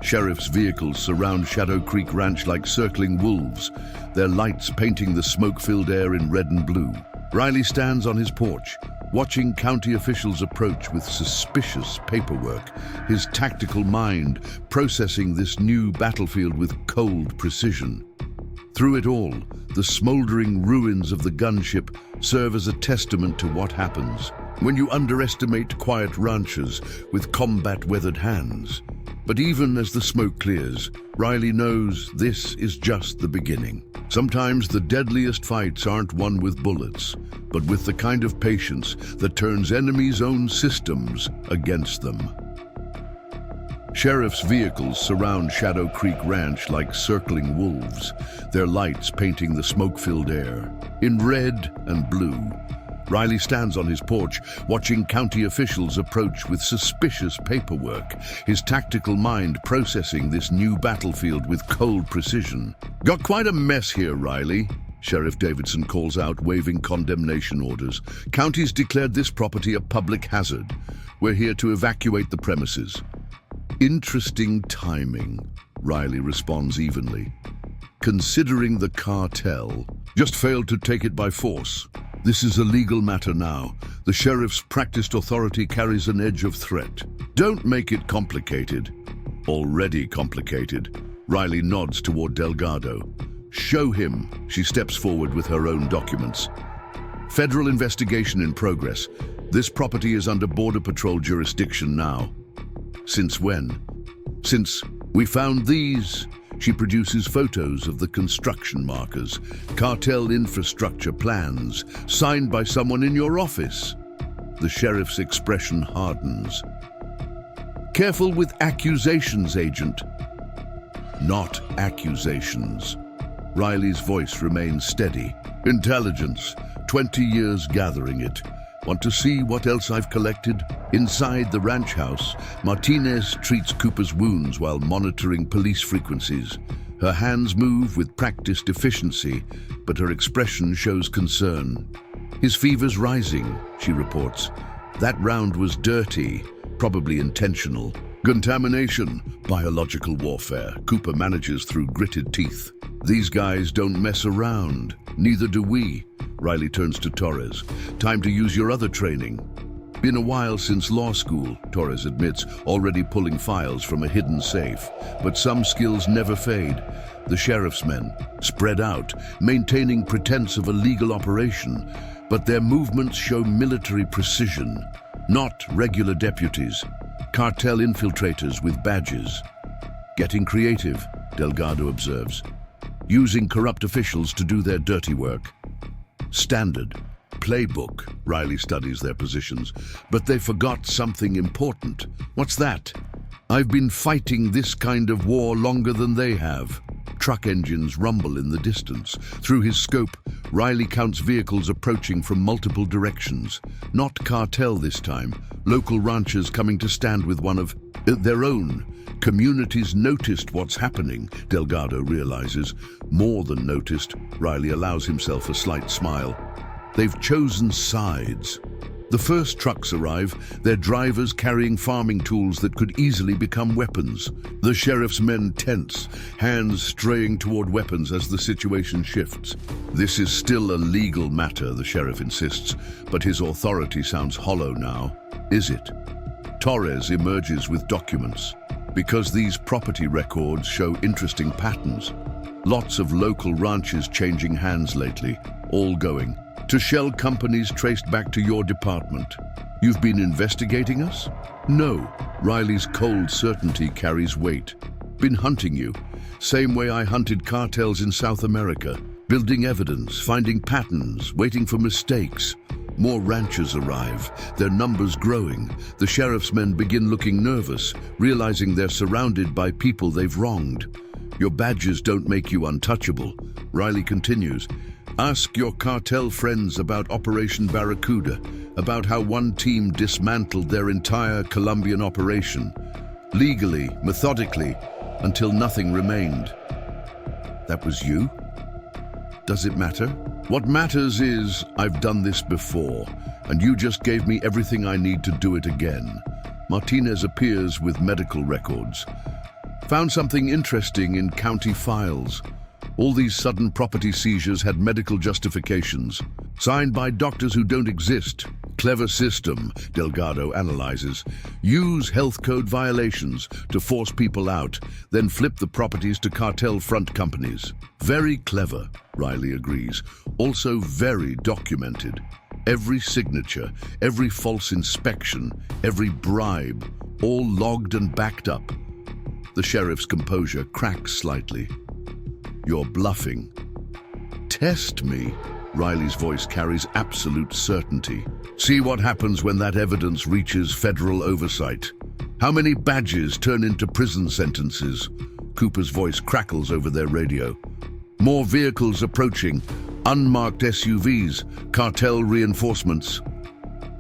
Sheriff's vehicles surround Shadow Creek Ranch like circling wolves, their lights painting the smoke-filled air in red and blue. Riley stands on his porch, watching county officials approach with suspicious paperwork, his tactical mind processing this new battlefield with cold precision. Through it all, the smoldering ruins of the gunship serve as a testament to what happens when you underestimate quiet ranchers with combat-weathered hands. But even as the smoke clears, Riley knows this is just the beginning. Sometimes the deadliest fights aren't won with bullets, but with the kind of patience that turns enemies' own systems against them. Sheriff's vehicles surround Shadow Creek Ranch like circling wolves, their lights painting the smoke-filled air. In red and blue, Riley stands on his porch, watching county officials approach with suspicious paperwork, his tactical mind processing this new battlefield with cold precision. Got quite a mess here, Riley, Sheriff Davidson calls out, waving condemnation orders. County's declared this property a public hazard. We're here to evacuate the premises. Interesting timing, Riley responds evenly. Considering the cartel just failed to take it by force. This is a legal matter now. The sheriff's practiced authority carries an edge of threat. Don't make it complicated. Already complicated. Riley nods toward Delgado. Show him. She steps forward with her own documents. Federal investigation in progress. This property is under Border Patrol jurisdiction now. Since when? Since we found these. She produces photos of the construction markers, cartel infrastructure plans, signed by someone in your office. The sheriff's expression hardens. Careful with accusations, Agent. Not accusations. Riley's voice remains steady. Intelligence, 20 years gathering it. Want to see what else I've collected? Inside the ranch house, Martinez treats Cooper's wounds while monitoring police frequencies. Her hands move with practiced efficiency, but her expression shows concern. His fever's rising, she reports. That round was dirty, probably intentional. Contamination, biological warfare, Cooper manages through gritted teeth. These guys don't mess around, neither do we. Riley turns to Torres. Time to use your other training. Been a while since law school, Torres admits, already pulling files from a hidden safe. But some skills never fade. The sheriff's men, spread out, maintaining pretense of a legal operation, but their movements show military precision, not regular deputies. Cartel infiltrators with badges. Getting creative, Delgado observes. Using corrupt officials to do their dirty work. Standard. Playbook. Riley studies their positions. But they forgot something important. What's that? I've been fighting this kind of war longer than they have. Truck engines rumble in the distance. Through his scope, Riley counts vehicles approaching from multiple directions. Not cartel this time. Local ranchers coming to stand with one of their own. Communities noticed what's happening, Delgado realizes. More than noticed, Riley allows himself a slight smile. They've chosen sides. The first trucks arrive, their drivers carrying farming tools that could easily become weapons. The sheriff's men tense, hands straying toward weapons as the situation shifts. This is still a legal matter, the sheriff insists, but his authority sounds hollow now. Is it? Torres emerges with documents. Because these property records show interesting patterns. Lots of local ranches changing hands lately, all going to shell companies traced back to your department. You've been investigating us? No. Riley's cold certainty carries weight. Been hunting you. Same way I hunted cartels in South America. Building evidence, finding patterns, waiting for mistakes. More ranchers arrive, their numbers growing. The sheriff's men begin looking nervous, realizing they're surrounded by people they've wronged. Your badges don't make you untouchable. Riley continues. Ask your cartel friends about Operation Barracuda, about how one team dismantled their entire Colombian operation, legally, methodically, until nothing remained. That was you? Does it matter? What matters is I've done this before, and you just gave me everything I need to do it again. Martinez appears with medical records. Found something interesting in county files. All these sudden property seizures had medical justifications, signed by doctors who don't exist. Clever system, Delgado analyzes. Use health code violations to force people out, then flip the properties to cartel front companies. Very clever, Riley agrees. Also very documented. Every signature, every false inspection, every bribe, all logged and backed up. The sheriff's composure cracks slightly. You're bluffing. Test me. Riley's voice carries absolute certainty. See what happens when that evidence reaches federal oversight. How many badges turn into prison sentences? Cooper's voice crackles over their radio. More vehicles approaching. Unmarked SUVs. Cartel reinforcements.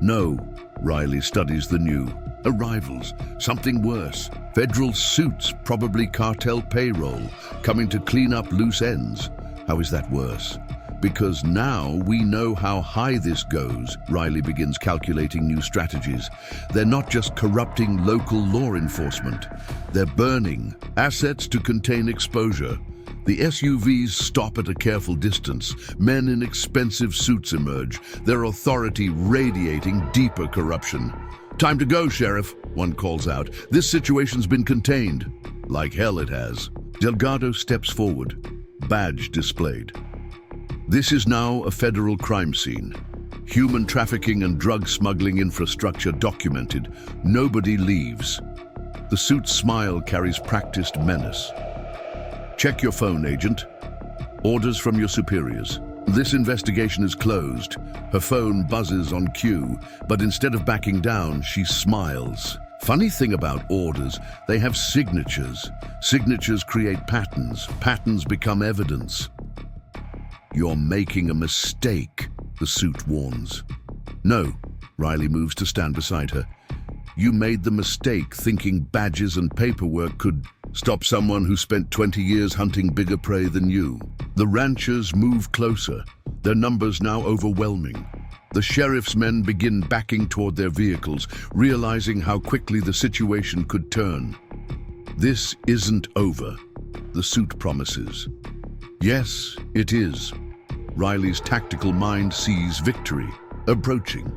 No. Riley studies the new. Arrivals. Something worse. Federal suits, probably cartel payroll, coming to clean up loose ends. How is that worse? Because now we know how high this goes. Riley begins calculating new strategies. They're not just corrupting local law enforcement. They're burning assets to contain exposure. The SUVs stop at a careful distance. Men in expensive suits emerge, their authority radiating deeper corruption. Time to go, Sheriff, one calls out. This situation's been contained. Like hell it has. Delgado steps forward, badge displayed. This is now a federal crime scene. Human trafficking and drug smuggling infrastructure documented. Nobody leaves. The suit's smile carries practiced menace. Check your phone, Agent. Orders from your superiors. This investigation is closed. Her phone buzzes on cue, but instead of backing down, she smiles. Funny thing about orders, they have signatures. Signatures create patterns. Patterns become evidence. You're making a mistake, the suit warns. No, Riley moves to stand beside her. You made the mistake thinking badges and paperwork could stop someone who spent 20 years hunting bigger prey than you. The ranchers move closer, their numbers now overwhelming. The sheriff's men begin backing toward their vehicles, realizing how quickly the situation could turn. This isn't over, the suit promises. Yes, it is. Riley's tactical mind sees victory approaching.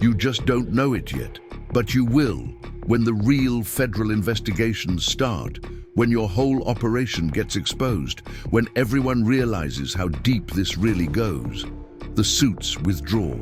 You just don't know it yet, but you will when the real federal investigations start, when your whole operation gets exposed, when everyone realizes how deep this really goes. The suits withdraw,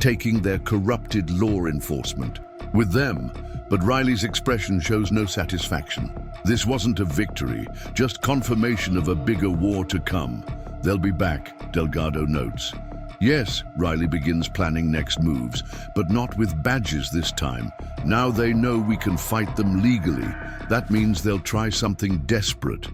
taking their corrupted law enforcement with them, but Riley's expression shows no satisfaction. This wasn't a victory, just confirmation of a bigger war to come. They'll be back, Delgado notes. Yes, Riley begins planning next moves, but not with badges this time. Now they know we can fight them legally. That means they'll try something desperate.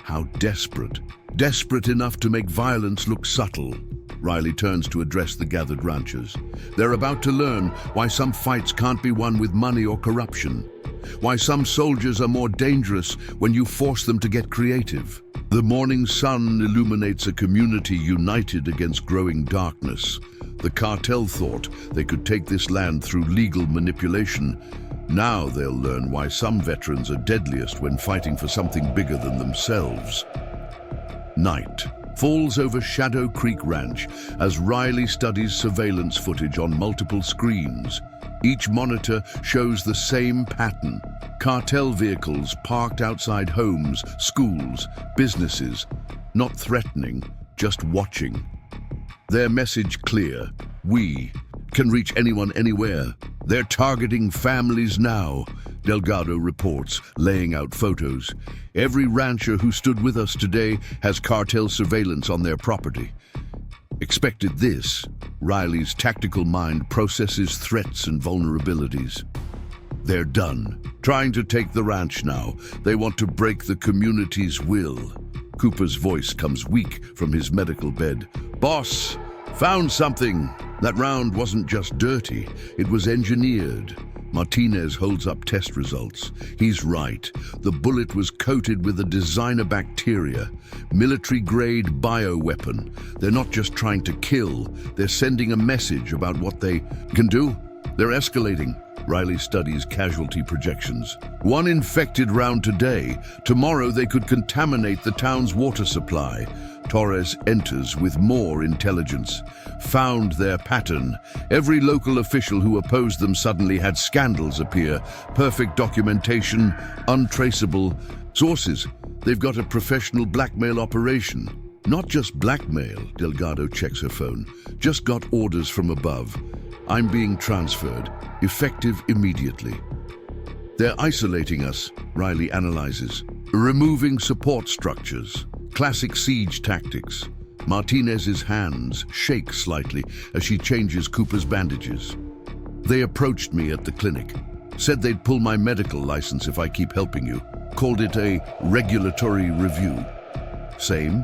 How desperate? Desperate enough to make violence look subtle. Riley turns to address the gathered ranchers. They're about to learn why some fights can't be won with money or corruption. Why some soldiers are more dangerous when you force them to get creative. The morning sun illuminates a community united against growing darkness. The cartel thought they could take this land through legal manipulation. Now they'll learn why some veterans are deadliest when fighting for something bigger than themselves. Night falls over Shadow Creek Ranch as Riley studies surveillance footage on multiple screens. Each monitor shows the same pattern. Cartel vehicles parked outside homes, schools, businesses, not threatening, just watching. Their message clear: we can reach anyone anywhere. They're targeting families now, Delgado reports, laying out photos. Every rancher who stood with us today has cartel surveillance on their property. Expected this, Riley's tactical mind processes threats and vulnerabilities. They're done, trying to take the ranch now. They want to break the community's will. Cooper's voice comes weak from his medical bed. Boss, found something. That round wasn't just dirty, it was engineered. Martinez holds up test results. He's right. The bullet was coated with a designer bacteria, military-grade bioweapon. They're not just trying to kill, they're sending a message about what they can do. They're escalating. Riley studies casualty projections. One infected round today. Tomorrow they could contaminate the town's water supply. Torres enters with more intelligence. Found their pattern. Every local official who opposed them suddenly had scandals appear. Perfect documentation, untraceable sources. They've got a professional blackmail operation. Not just blackmail, Delgado checks her phone. Just got orders from above. I'm being transferred. Effective immediately. They're isolating us, Riley analyzes. Removing support structures. Classic siege tactics. Martinez's hands shake slightly as she changes Cooper's bandages. They approached me at the clinic. Said they'd pull my medical license if I keep helping you. Called it a regulatory review. Same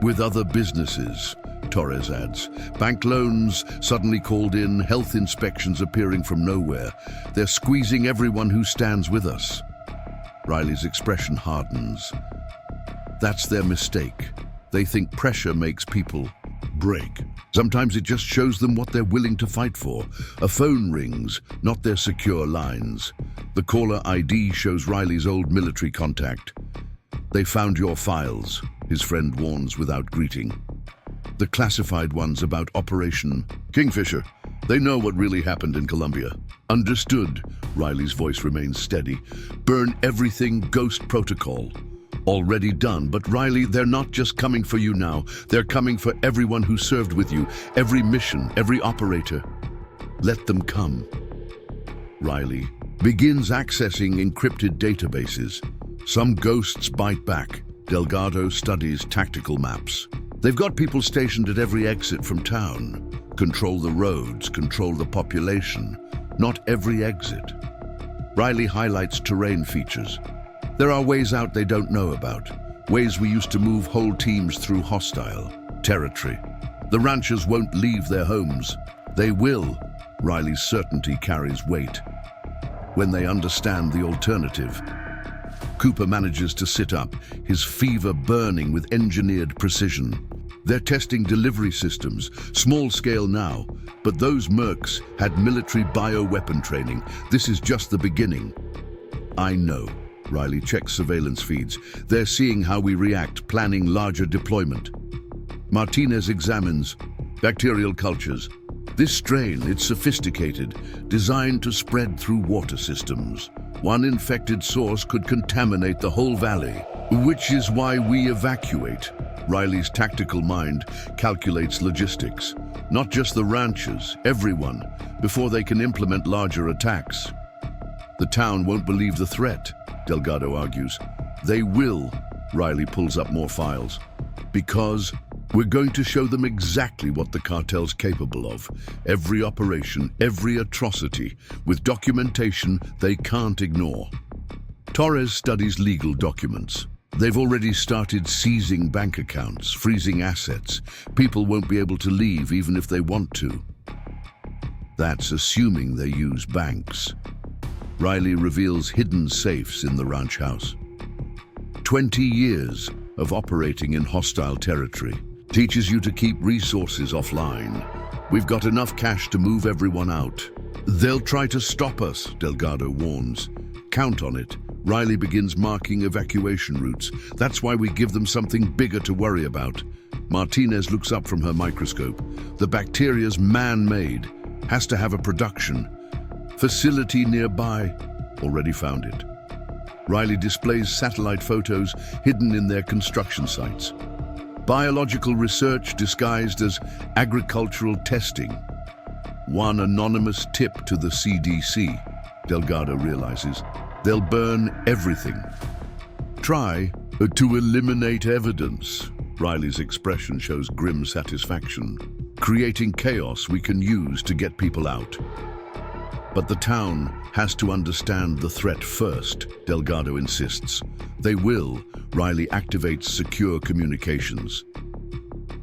with other businesses, Torres adds. Bank loans suddenly called in, health inspections appearing from nowhere. They're squeezing everyone who stands with us. Riley's expression hardens. That's their mistake. They think pressure makes people break. Sometimes it just shows them what they're willing to fight for. A phone rings, not their secure lines. The caller ID shows Riley's old military contact. They found your files, his friend warns without greeting. The classified ones about Operation Kingfisher. They know what really happened in Colombia. Understood. Riley's voice remains steady. Burn everything Ghost Protocol. Already done, but Riley, they're not just coming for you now. They're coming for everyone who served with you, every mission, every operator. Let them come. Riley begins accessing encrypted databases. Some ghosts bite back. Delgado studies tactical maps. They've got people stationed at every exit from town. Control the roads, control the population. Not every exit. Riley highlights terrain features. There are ways out they don't know about. Ways we used to move whole teams through hostile. territory. The ranchers won't leave their homes. They will. Riley's certainty carries weight. When they understand the alternative, Cooper manages to sit up, his fever burning with engineered precision. They're testing delivery systems, small scale now, but those mercs had military bioweapon training. This is just the beginning. I know. Riley checks surveillance feeds. They're seeing how we react, planning larger deployment. Martinez examines bacterial cultures. This strain, it's sophisticated, designed to spread through water systems. One infected source could contaminate the whole valley, which is why we evacuate. Riley's tactical mind calculates logistics. Not just the ranchers, everyone, before they can implement larger attacks. The town won't believe the threat, Delgado argues. They will. Riley pulls up more files. Because we're going to show them exactly what the cartel's capable of. Every operation, every atrocity, with documentation they can't ignore. Torres studies legal documents. They've already started seizing bank accounts, freezing assets. People won't be able to leave even if they want to. That's assuming they use banks. Riley reveals hidden safes in the ranch house. 20 years of operating in hostile territory teaches you to keep resources offline. We've got enough cash to move everyone out. They'll try to stop us, Delgado warns. Count on it. Riley begins marking evacuation routes. That's why we give them something bigger to worry about. Martinez looks up from her microscope. The bacteria's man-made, has to have a production facility nearby. Already found it. Riley displays satellite photos hidden in their construction sites. Biological research disguised as agricultural testing. One anonymous tip to the CDC, Delgado realizes. They'll burn everything. Try to eliminate evidence. Riley's expression shows grim satisfaction. Creating chaos we can use to get people out. But the town has to understand the threat first, Delgado insists. They will. Riley activates secure communications.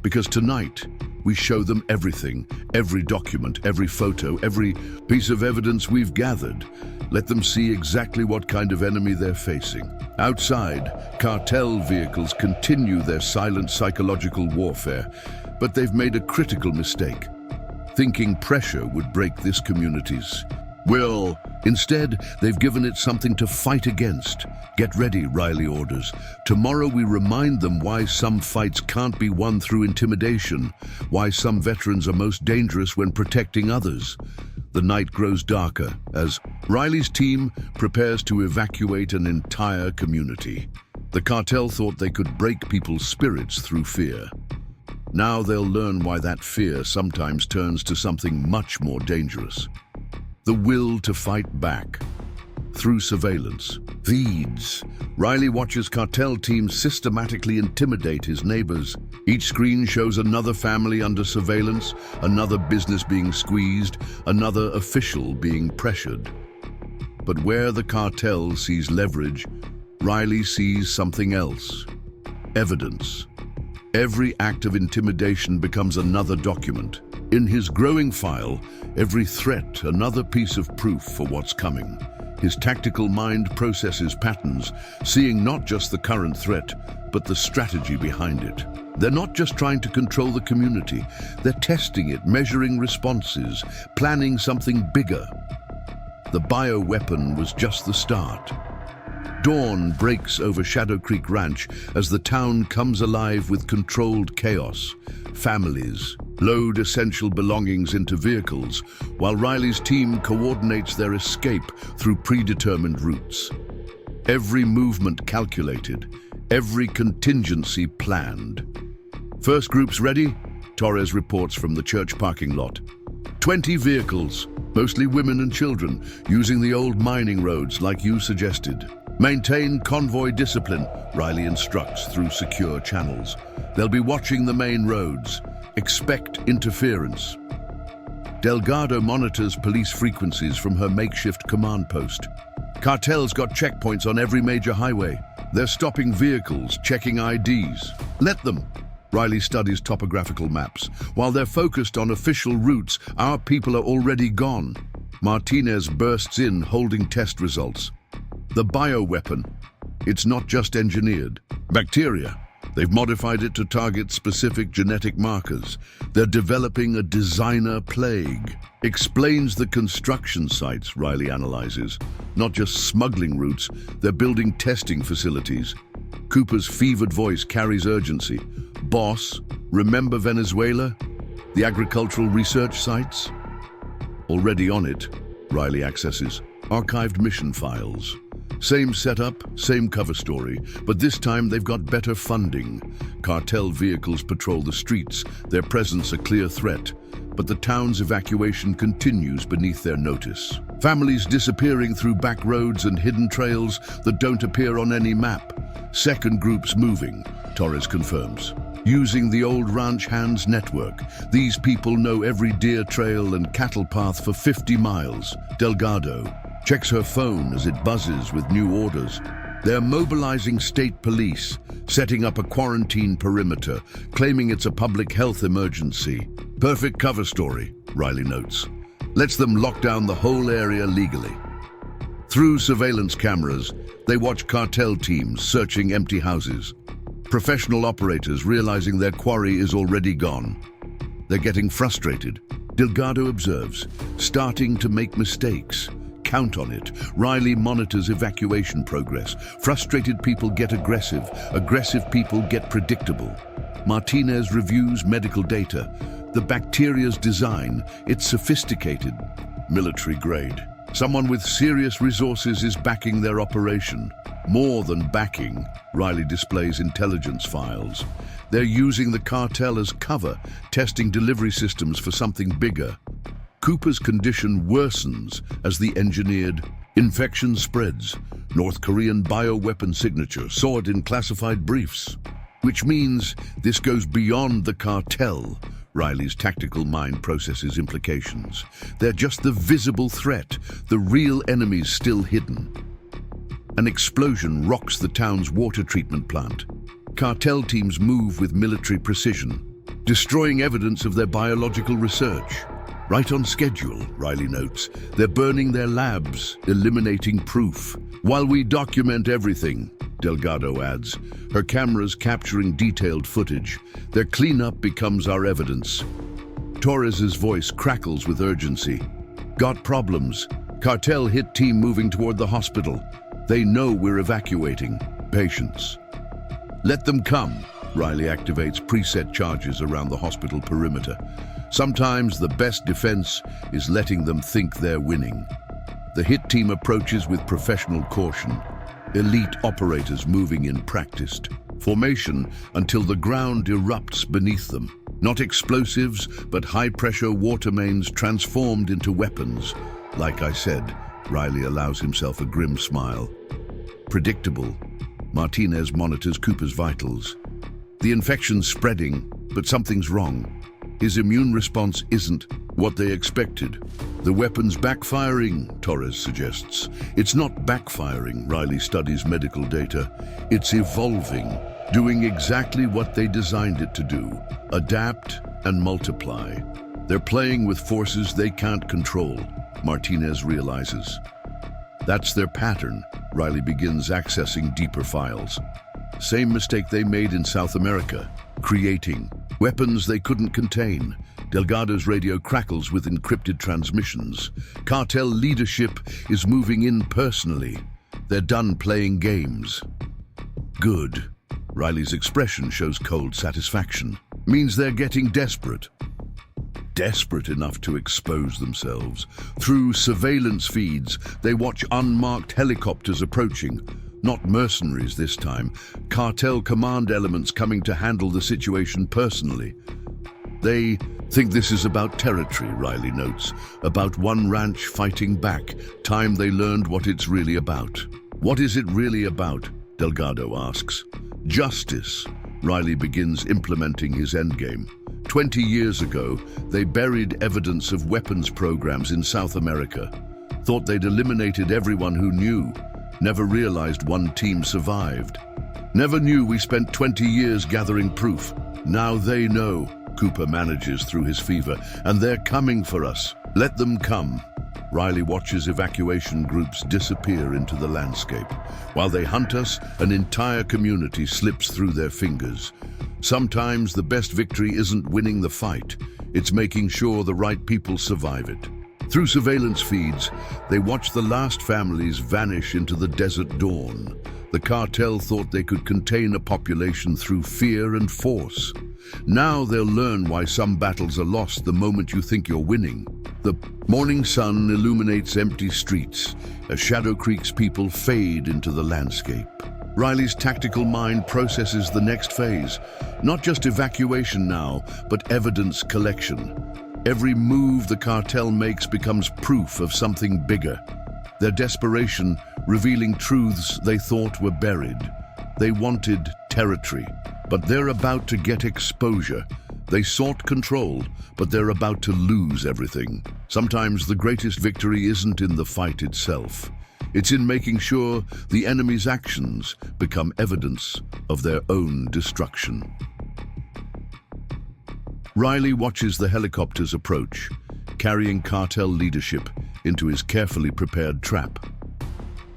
Because tonight, we show them everything, every document, every photo, every piece of evidence we've gathered. Let them see exactly what kind of enemy they're facing. Outside, cartel vehicles continue their silent psychological warfare, but they've made a critical mistake, thinking pressure would break this community's will. Instead, they've given it something to fight against. Get ready, Riley orders. Tomorrow we remind them why some fights can't be won through intimidation, why some veterans are most dangerous when protecting others. The night grows darker as Riley's team prepares to evacuate an entire community. The cartel thought they could break people's spirits through fear. Now they'll learn why that fear sometimes turns to something much more dangerous. The will to fight back. Through surveillance, feeds, Riley watches cartel teams systematically intimidate his neighbors. Each screen shows another family under surveillance, another business being squeezed, another official being pressured. But where the cartel sees leverage, Riley sees something else. Evidence. Every act of intimidation becomes another document. In his growing file, every threat another piece of proof for what's coming. His tactical mind processes patterns, seeing not just the current threat, but the strategy behind it. They're not just trying to control the community, they're testing it, measuring responses, planning something bigger. The bioweapon was just the start. Dawn breaks over Shadow Creek Ranch as the town comes alive with controlled chaos. Families load essential belongings into vehicles, while Riley's team coordinates their escape through predetermined routes. Every movement calculated, every contingency planned. First group's ready, Torres reports from the church parking lot. 20 vehicles, mostly women and children, using the old mining roads like you suggested. Maintain convoy discipline, Riley instructs through secure channels. They'll be watching the main roads. Expect interference. Delgado monitors police frequencies from her makeshift command post. Cartel's got checkpoints on every major highway. They're stopping vehicles, checking IDs. Let them. Riley studies topographical maps. While they're focused on official routes, our people are already gone. Martinez bursts in, holding test results. The bioweapon. It's not just engineered. Bacteria. They've modified it to target specific genetic markers. They're developing a designer plague. Explains the construction sites, Riley analyzes. Not just smuggling routes, they're building testing facilities. Cooper's fevered voice carries urgency. Boss, remember Venezuela? The agricultural research sites? Already on it, Riley accesses archived mission files. Same setup, same cover story, but this time they've got better funding. Cartel vehicles patrol the streets, their presence a clear threat, but the town's evacuation continues beneath their notice. Families disappearing through back roads and hidden trails that don't appear on any map. Second groups moving, Torres confirms. Using the old ranch hands network, these people know every deer trail and cattle path for 50 miles. Delgado checks her phone as it buzzes with new orders. They're mobilizing state police, setting up a quarantine perimeter, claiming it's a public health emergency. Perfect cover story, Riley notes. Lets them lock down the whole area legally. Through surveillance cameras, they watch cartel teams searching empty houses. Professional operators realizing their quarry is already gone. They're getting frustrated, Delgado observes, starting to make mistakes. Count on it. Riley monitors evacuation progress. Frustrated people get aggressive. Aggressive people get predictable. Martinez reviews medical data. The bacteria's design, it's sophisticated, military grade. Someone with serious resources is backing their operation. More than backing, Riley displays intelligence files. They're using the cartel as cover, testing delivery systems for something bigger. Cooper's condition worsens as the engineered infection spreads. North Korean bioweapon signature saw it in classified briefs. Which means this goes beyond the cartel. Riley's tactical mind processes implications. They're just the visible threat, the real enemy's still hidden. An explosion rocks the town's water treatment plant. Cartel teams move with military precision, destroying evidence of their biological research. Right on schedule, Riley notes. They're burning their labs, eliminating proof. While we document everything, Delgado adds, her cameras capturing detailed footage. Their cleanup becomes our evidence. Torres's voice crackles with urgency. Got problems. Cartel hit team moving toward the hospital. They know we're evacuating. Patience. Let them come. Riley activates preset charges around the hospital perimeter. Sometimes the best defense is letting them think they're winning. The hit team approaches with professional caution. Elite operators moving in practiced formation until the ground erupts beneath them. Not explosives, but high-pressure water mains transformed into weapons. Like I said, Riley allows himself a grim smile. Predictable, Martinez monitors Cooper's vitals. The infection's spreading, but something's wrong. His immune response isn't what they expected. The weapon's backfiring, Torres suggests. It's not backfiring, Riley studies medical data. It's evolving, doing exactly what they designed it to do. Adapt and multiply. They're playing with forces they can't control, Martinez realizes. That's their pattern. Riley begins accessing deeper files. Same mistake they made in South America, creating weapons they couldn't contain. Delgado's radio crackles with encrypted transmissions. Cartel leadership is moving in personally. They're done playing games. Good. Riley's expression shows cold satisfaction. Means they're getting desperate. Desperate enough to expose themselves. Through surveillance feeds, they watch unmarked helicopters approaching. Not mercenaries this time. Cartel command elements coming to handle the situation personally. They think this is about territory, Riley notes. About one ranch fighting back. Time they learned what it's really about. What is it really about? Delgado asks. Justice. Riley begins implementing his endgame. 20 years ago, they buried evidence of weapons programs in South America. Thought they'd eliminated everyone who knew. Never realized one team survived. Never knew we spent 20 years gathering proof. Now they know, Cooper manages through his fever, and they're coming for us. Let them come. Riley watches evacuation groups disappear into the landscape. While they hunt us, an entire community slips through their fingers. Sometimes the best victory isn't winning the fight, it's making sure the right people survive it. Through surveillance feeds, they watch the last families vanish into the desert dawn. The cartel thought they could contain a population through fear and force. Now they'll learn why some battles are lost the moment you think you're winning. The morning sun illuminates empty streets as Shadow Creek's people fade into the landscape. Riley's tactical mind processes the next phase. Not just evacuation now, but evidence collection. Every move the cartel makes becomes proof of something bigger. Their desperation revealing truths they thought were buried. They wanted territory, but they're about to get exposure. They sought control, but they're about to lose everything. Sometimes the greatest victory isn't in the fight itself. It's in making sure the enemy's actions become evidence of their own destruction. Riley watches the helicopters approach, carrying cartel leadership into his carefully prepared trap.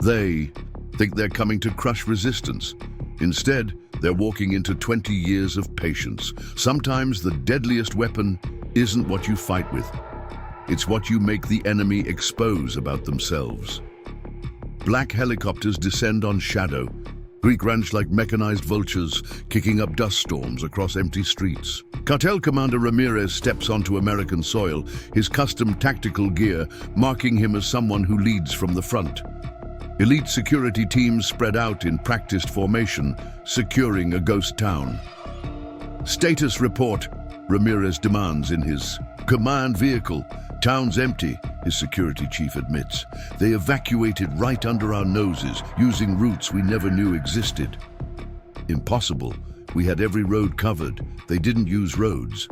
They think they're coming to crush resistance. Instead, they're walking into 20 years of patience. Sometimes the deadliest weapon isn't what you fight with. It's what you make the enemy expose about themselves. Black helicopters descend on Shadow, Greek ranch like mechanized vultures, kicking up dust storms across empty streets. Cartel Commander Ramirez steps onto American soil, his custom tactical gear marking him as someone who leads from the front. Elite security teams spread out in practiced formation, securing a ghost town. Status report, Ramirez demands in his command vehicle. Town's empty, his security chief admits. They evacuated right under our noses, using routes we never knew existed. Impossible. We had every road covered. They didn't use roads.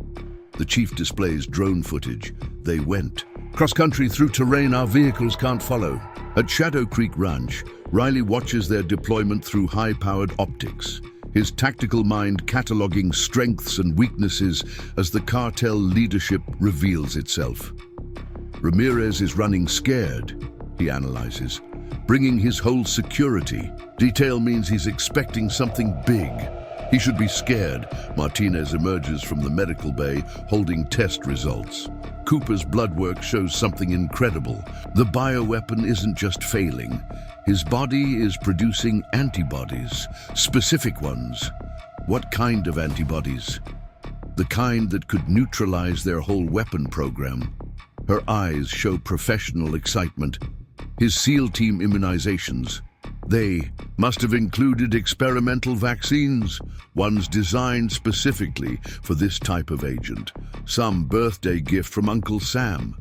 The chief displays drone footage. They went. Cross-country through terrain our vehicles can't follow. At Shadow Creek Ranch, Riley watches their deployment through high-powered optics, his tactical mind cataloging strengths and weaknesses as the cartel leadership reveals itself. Ramirez is running scared, he analyzes, bringing his whole security. Detail means he's expecting something big. He should be scared. Martinez emerges from the medical bay, holding test results. Cooper's blood work shows something incredible. The bioweapon isn't just failing. His body is producing antibodies, specific ones. What kind of antibodies? The kind that could neutralize their whole weapon program. Her eyes show professional excitement. His SEAL team immunizations. They must have included experimental vaccines, ones designed specifically for this type of agent. Some birthday gift from Uncle Sam.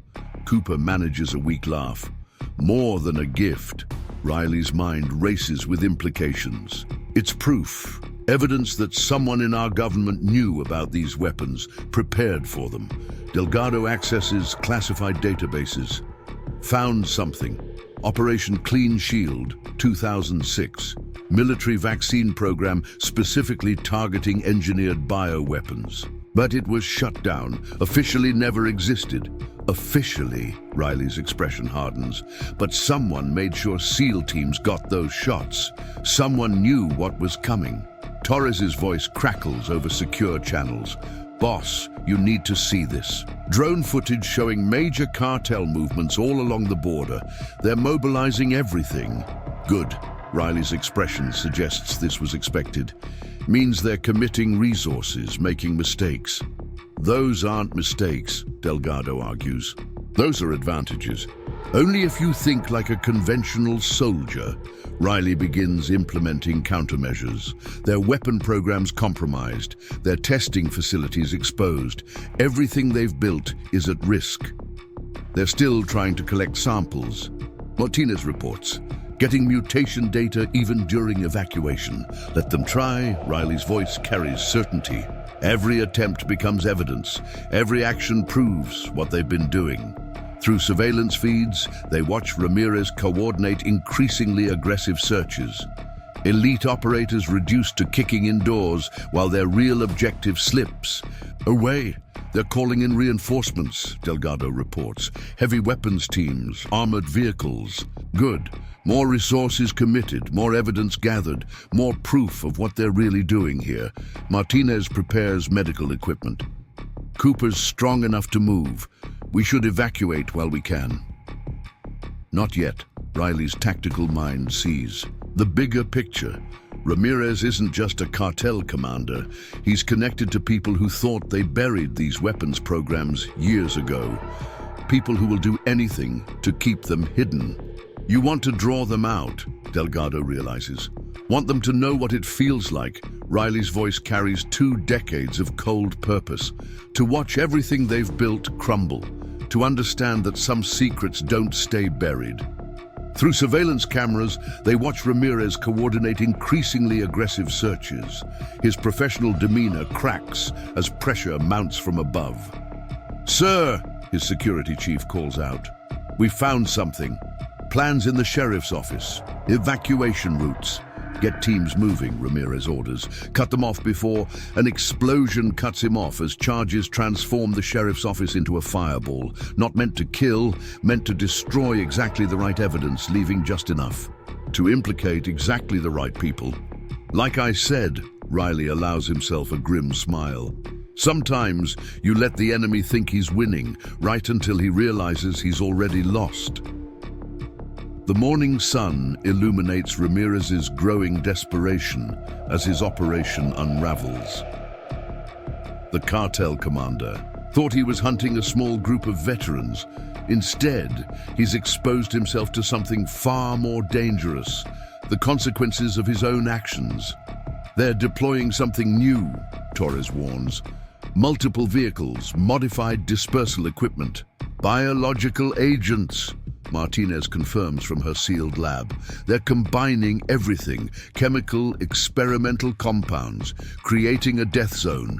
Cooper manages a weak laugh. More than a gift. Riley's mind races with implications. It's proof, evidence that someone in our government knew about these weapons, prepared for them. Delgado accesses classified databases. Found something. Operation Clean Shield, 2006. Military vaccine program specifically targeting engineered bioweapons. But it was shut down, officially never existed. Officially, Riley's expression hardens. But someone made sure SEAL teams got those shots. Someone knew what was coming. Torres's voice crackles over secure channels. Boss, you need to see this. Drone footage showing major cartel movements all along the border. They're mobilizing everything. Good. Riley's expression suggests this was expected. Means they're committing resources, making mistakes. Those aren't mistakes, Delgado argues. Those are advantages. Only if you think like a conventional soldier. Riley begins implementing countermeasures. Their weapon programs compromised, their testing facilities exposed. Everything they've built is at risk. They're still trying to collect samples. Martinez reports, getting mutation data even during evacuation. Let them try, Riley's voice carries certainty. Every attempt becomes evidence. Every action proves what they've been doing. Through surveillance feeds, they watch Ramirez coordinate increasingly aggressive searches. Elite operators reduced to kicking indoors while their real objective slips. Away! They're calling in reinforcements, Delgado reports. Heavy weapons teams, armored vehicles. Good. More resources committed, more evidence gathered, more proof of what they're really doing here. Martinez prepares medical equipment. Cooper's strong enough to move. We should evacuate while we can. Not yet. Riley's tactical mind sees the bigger picture. Ramirez isn't just a cartel commander. He's connected to people who thought they buried these weapons programs years ago. People who will do anything to keep them hidden. You want to draw them out, Delgado realizes. Want them to know what it feels like. Riley's voice carries 2 decades of cold purpose. To watch everything they've built crumble. To understand that some secrets don't stay buried. Through surveillance cameras, they watch Ramirez coordinate increasingly aggressive searches. His professional demeanor cracks as pressure mounts from above. "Sir," his security chief calls out, "we found something. Plans in the sheriff's office. Evacuation routes. Get teams moving," Ramirez orders. Cut them off before an explosion cuts him off as charges transform the sheriff's office into a fireball. Not meant to kill, meant to destroy exactly the right evidence, leaving just enough to implicate exactly the right people. Like I said, Riley allows himself a grim smile. Sometimes you let the enemy think he's winning, right until he realizes he's already lost. The morning sun illuminates Ramirez's growing desperation as his operation unravels. The cartel commander thought he was hunting a small group of veterans. Instead, he's exposed himself to something far more dangerous, the consequences of his own actions. They're deploying something new, Torres warns. Multiple vehicles, modified dispersal equipment, biological agents. Martinez confirms from her sealed lab. They're combining everything, chemical, experimental compounds, creating a death zone.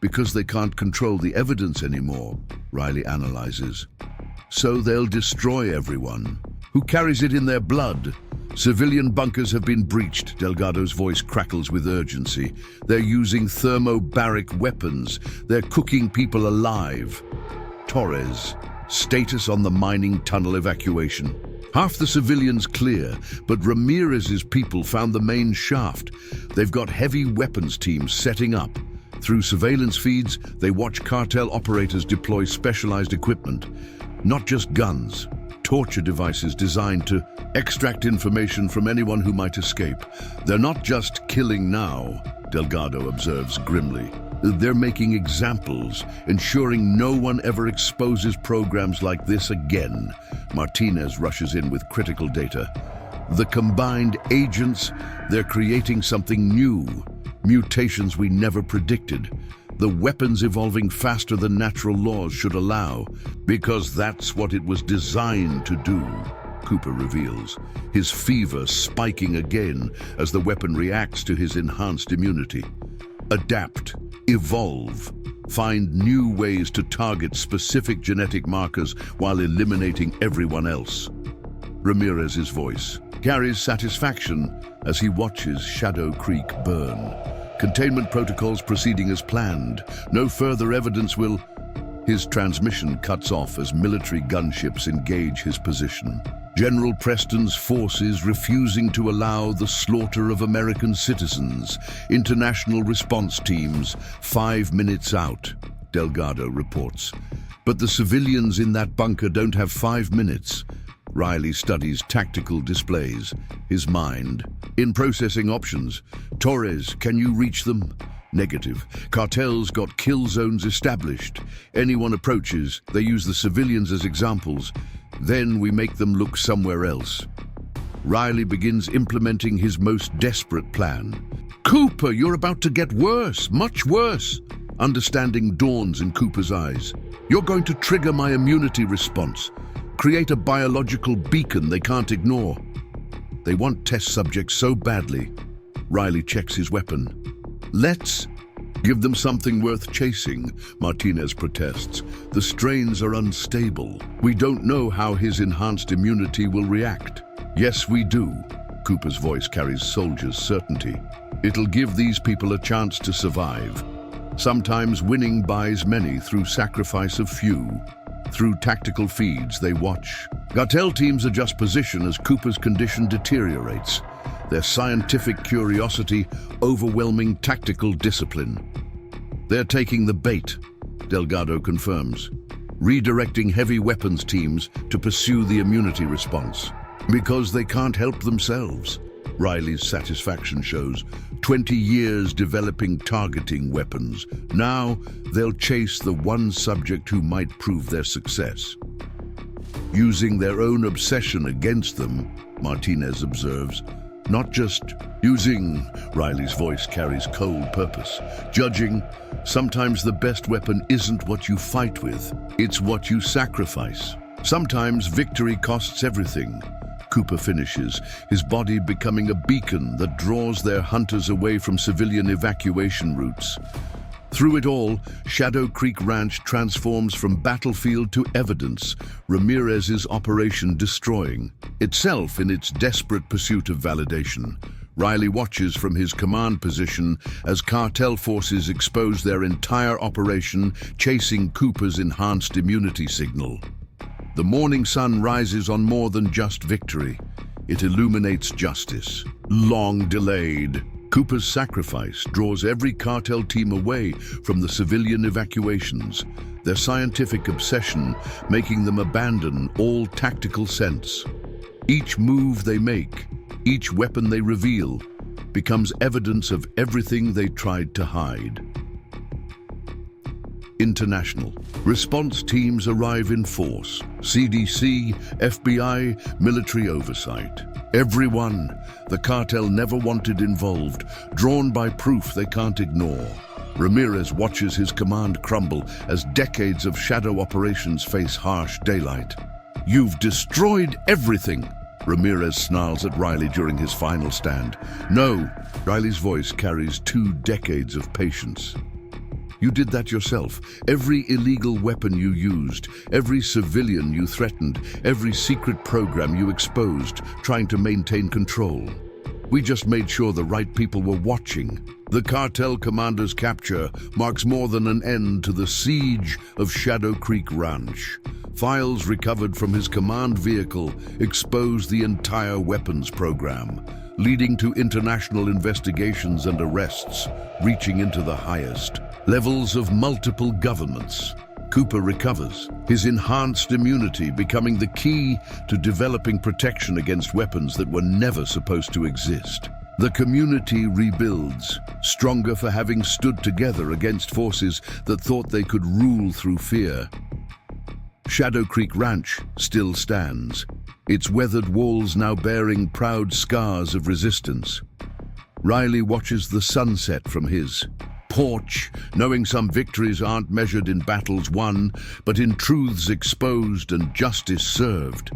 Because they can't control the evidence anymore, Riley analyzes. So they'll destroy everyone. Who carries it in their blood? Civilian bunkers have been breached, Delgado's voice crackles with urgency. They're using thermobaric weapons. They're cooking people alive. Torres. Status on the mining tunnel evacuation. Half the civilians clear, but Ramirez's people found the main shaft. They've got heavy weapons teams setting up. Through surveillance feeds, they watch cartel operators deploy specialized equipment. Not just guns, torture devices designed to extract information from anyone who might escape. They're not just killing now, Delgado observes grimly. They're making examples, ensuring no one ever exposes programs like this again. Martinez rushes in with critical data. The combined agents, they're creating something new. Mutations we never predicted. The weapons evolving faster than natural laws should allow, because that's what it was designed to do, Cooper reveals, his fever spiking again as the weapon reacts to his enhanced immunity. Adapt. Evolve. Find new ways to target specific genetic markers while eliminating everyone else. Ramirez's voice carries satisfaction as he watches Shadow Creek burn. Containment protocols proceeding as planned. No further evidence will... His transmission cuts off as military gunships engage his position. General Preston's forces refusing to allow the slaughter of American citizens. International response teams 5 minutes out, Delgado reports. But the civilians in that bunker don't have 5 minutes. Riley studies tactical displays, his mind. In processing options, Torres, can you reach them? Negative. Cartel's got kill zones established. Anyone approaches, they use the civilians as examples. Then we make them look somewhere else. Riley begins implementing his most desperate plan. Cooper, you're about to get worse, much worse. Understanding dawns in Cooper's eyes. You're going to trigger my immunity response. Create a biological beacon they can't ignore. They want test subjects so badly. Riley checks his weapon. Let's give them something worth chasing, Martinez protests. The strains are unstable. We don't know how his enhanced immunity will react. Yes, we do. Cooper's voice carries soldier's certainty. It'll give these people a chance to survive. Sometimes winning buys many through sacrifice of few. Through tactical feeds they watch. Cartel teams adjust position as Cooper's condition deteriorates. Their scientific curiosity overwhelming tactical discipline. They're taking the bait, Delgado confirms, redirecting heavy weapons teams to pursue the immunity response. Because they can't help themselves, Riley's satisfaction shows. 20 years developing targeting weapons. Now they'll chase the one subject who might prove their success. Using their own obsession against them, Martinez observes. Not just using, Riley's voice carries cold purpose. Judging, sometimes the best weapon isn't what you fight with, it's what you sacrifice. Sometimes victory costs everything. Cooper finishes, his body becoming a beacon that draws their hunters away from civilian evacuation routes. Through it all, Shadow Creek Ranch transforms from battlefield to evidence, Ramirez's operation destroying itself in its desperate pursuit of validation. Riley watches from his command position as cartel forces expose their entire operation, chasing Cooper's enhanced immunity signal. The morning sun rises on more than just victory. It illuminates justice. Long delayed. Cooper's sacrifice draws every cartel team away from the civilian evacuations, their scientific obsession making them abandon all tactical sense. Each move they make, each weapon they reveal, becomes evidence of everything they tried to hide. International. Response teams arrive in force. CDC, FBI, military oversight. Everyone the cartel never wanted involved, drawn by proof they can't ignore. Ramirez watches his command crumble as decades of shadow operations face harsh daylight. "You've destroyed everything," Ramirez snarls at Riley during his final stand. "No," Riley's voice carries 2 decades of patience. "You did that yourself. Every illegal weapon you used, every civilian you threatened, every secret program you exposed, trying to maintain control. We just made sure the right people were watching." The cartel commander's capture marks more than an end to the siege of Shadow Creek Ranch. Files recovered from his command vehicle expose the entire weapons program, leading to international investigations and arrests, reaching into the highest levels of multiple governments. Cooper recovers, his enhanced immunity becoming the key to developing protection against weapons that were never supposed to exist. The community rebuilds, stronger for having stood together against forces that thought they could rule through fear. Shadow Creek Ranch still stands, its weathered walls now bearing proud scars of resistance. Riley watches the sunset from his porch, knowing some victories aren't measured in battles won, but in truths exposed and justice served.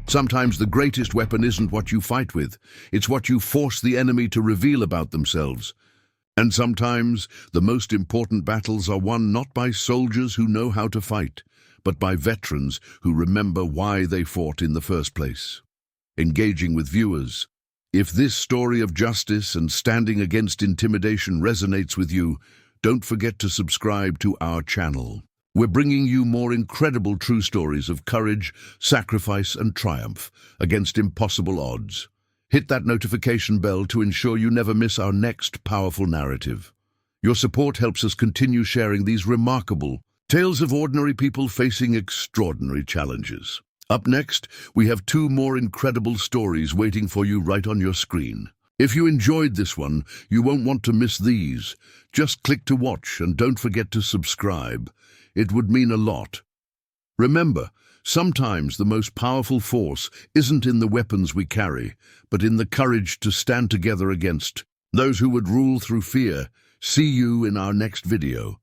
Sometimes the greatest weapon isn't what you fight with, it's what you force the enemy to reveal about themselves. And sometimes the most important battles are won not by soldiers who know how to fight, but by veterans who remember why they fought in the first place. Engaging with viewers. If this story of justice and standing against intimidation resonates with you, don't forget to subscribe to our channel. We're bringing you more incredible true stories of courage, sacrifice, and triumph against impossible odds. Hit that notification bell to ensure you never miss our next powerful narrative. Your support helps us continue sharing these remarkable tales of ordinary people facing extraordinary challenges. Up next, we have 2 more incredible stories waiting for you right on your screen. If you enjoyed this one, you won't want to miss these. Just click to watch and don't forget to subscribe. It would mean a lot. Remember, sometimes the most powerful force isn't in the weapons we carry, but in the courage to stand together against those who would rule through fear. See you in our next video.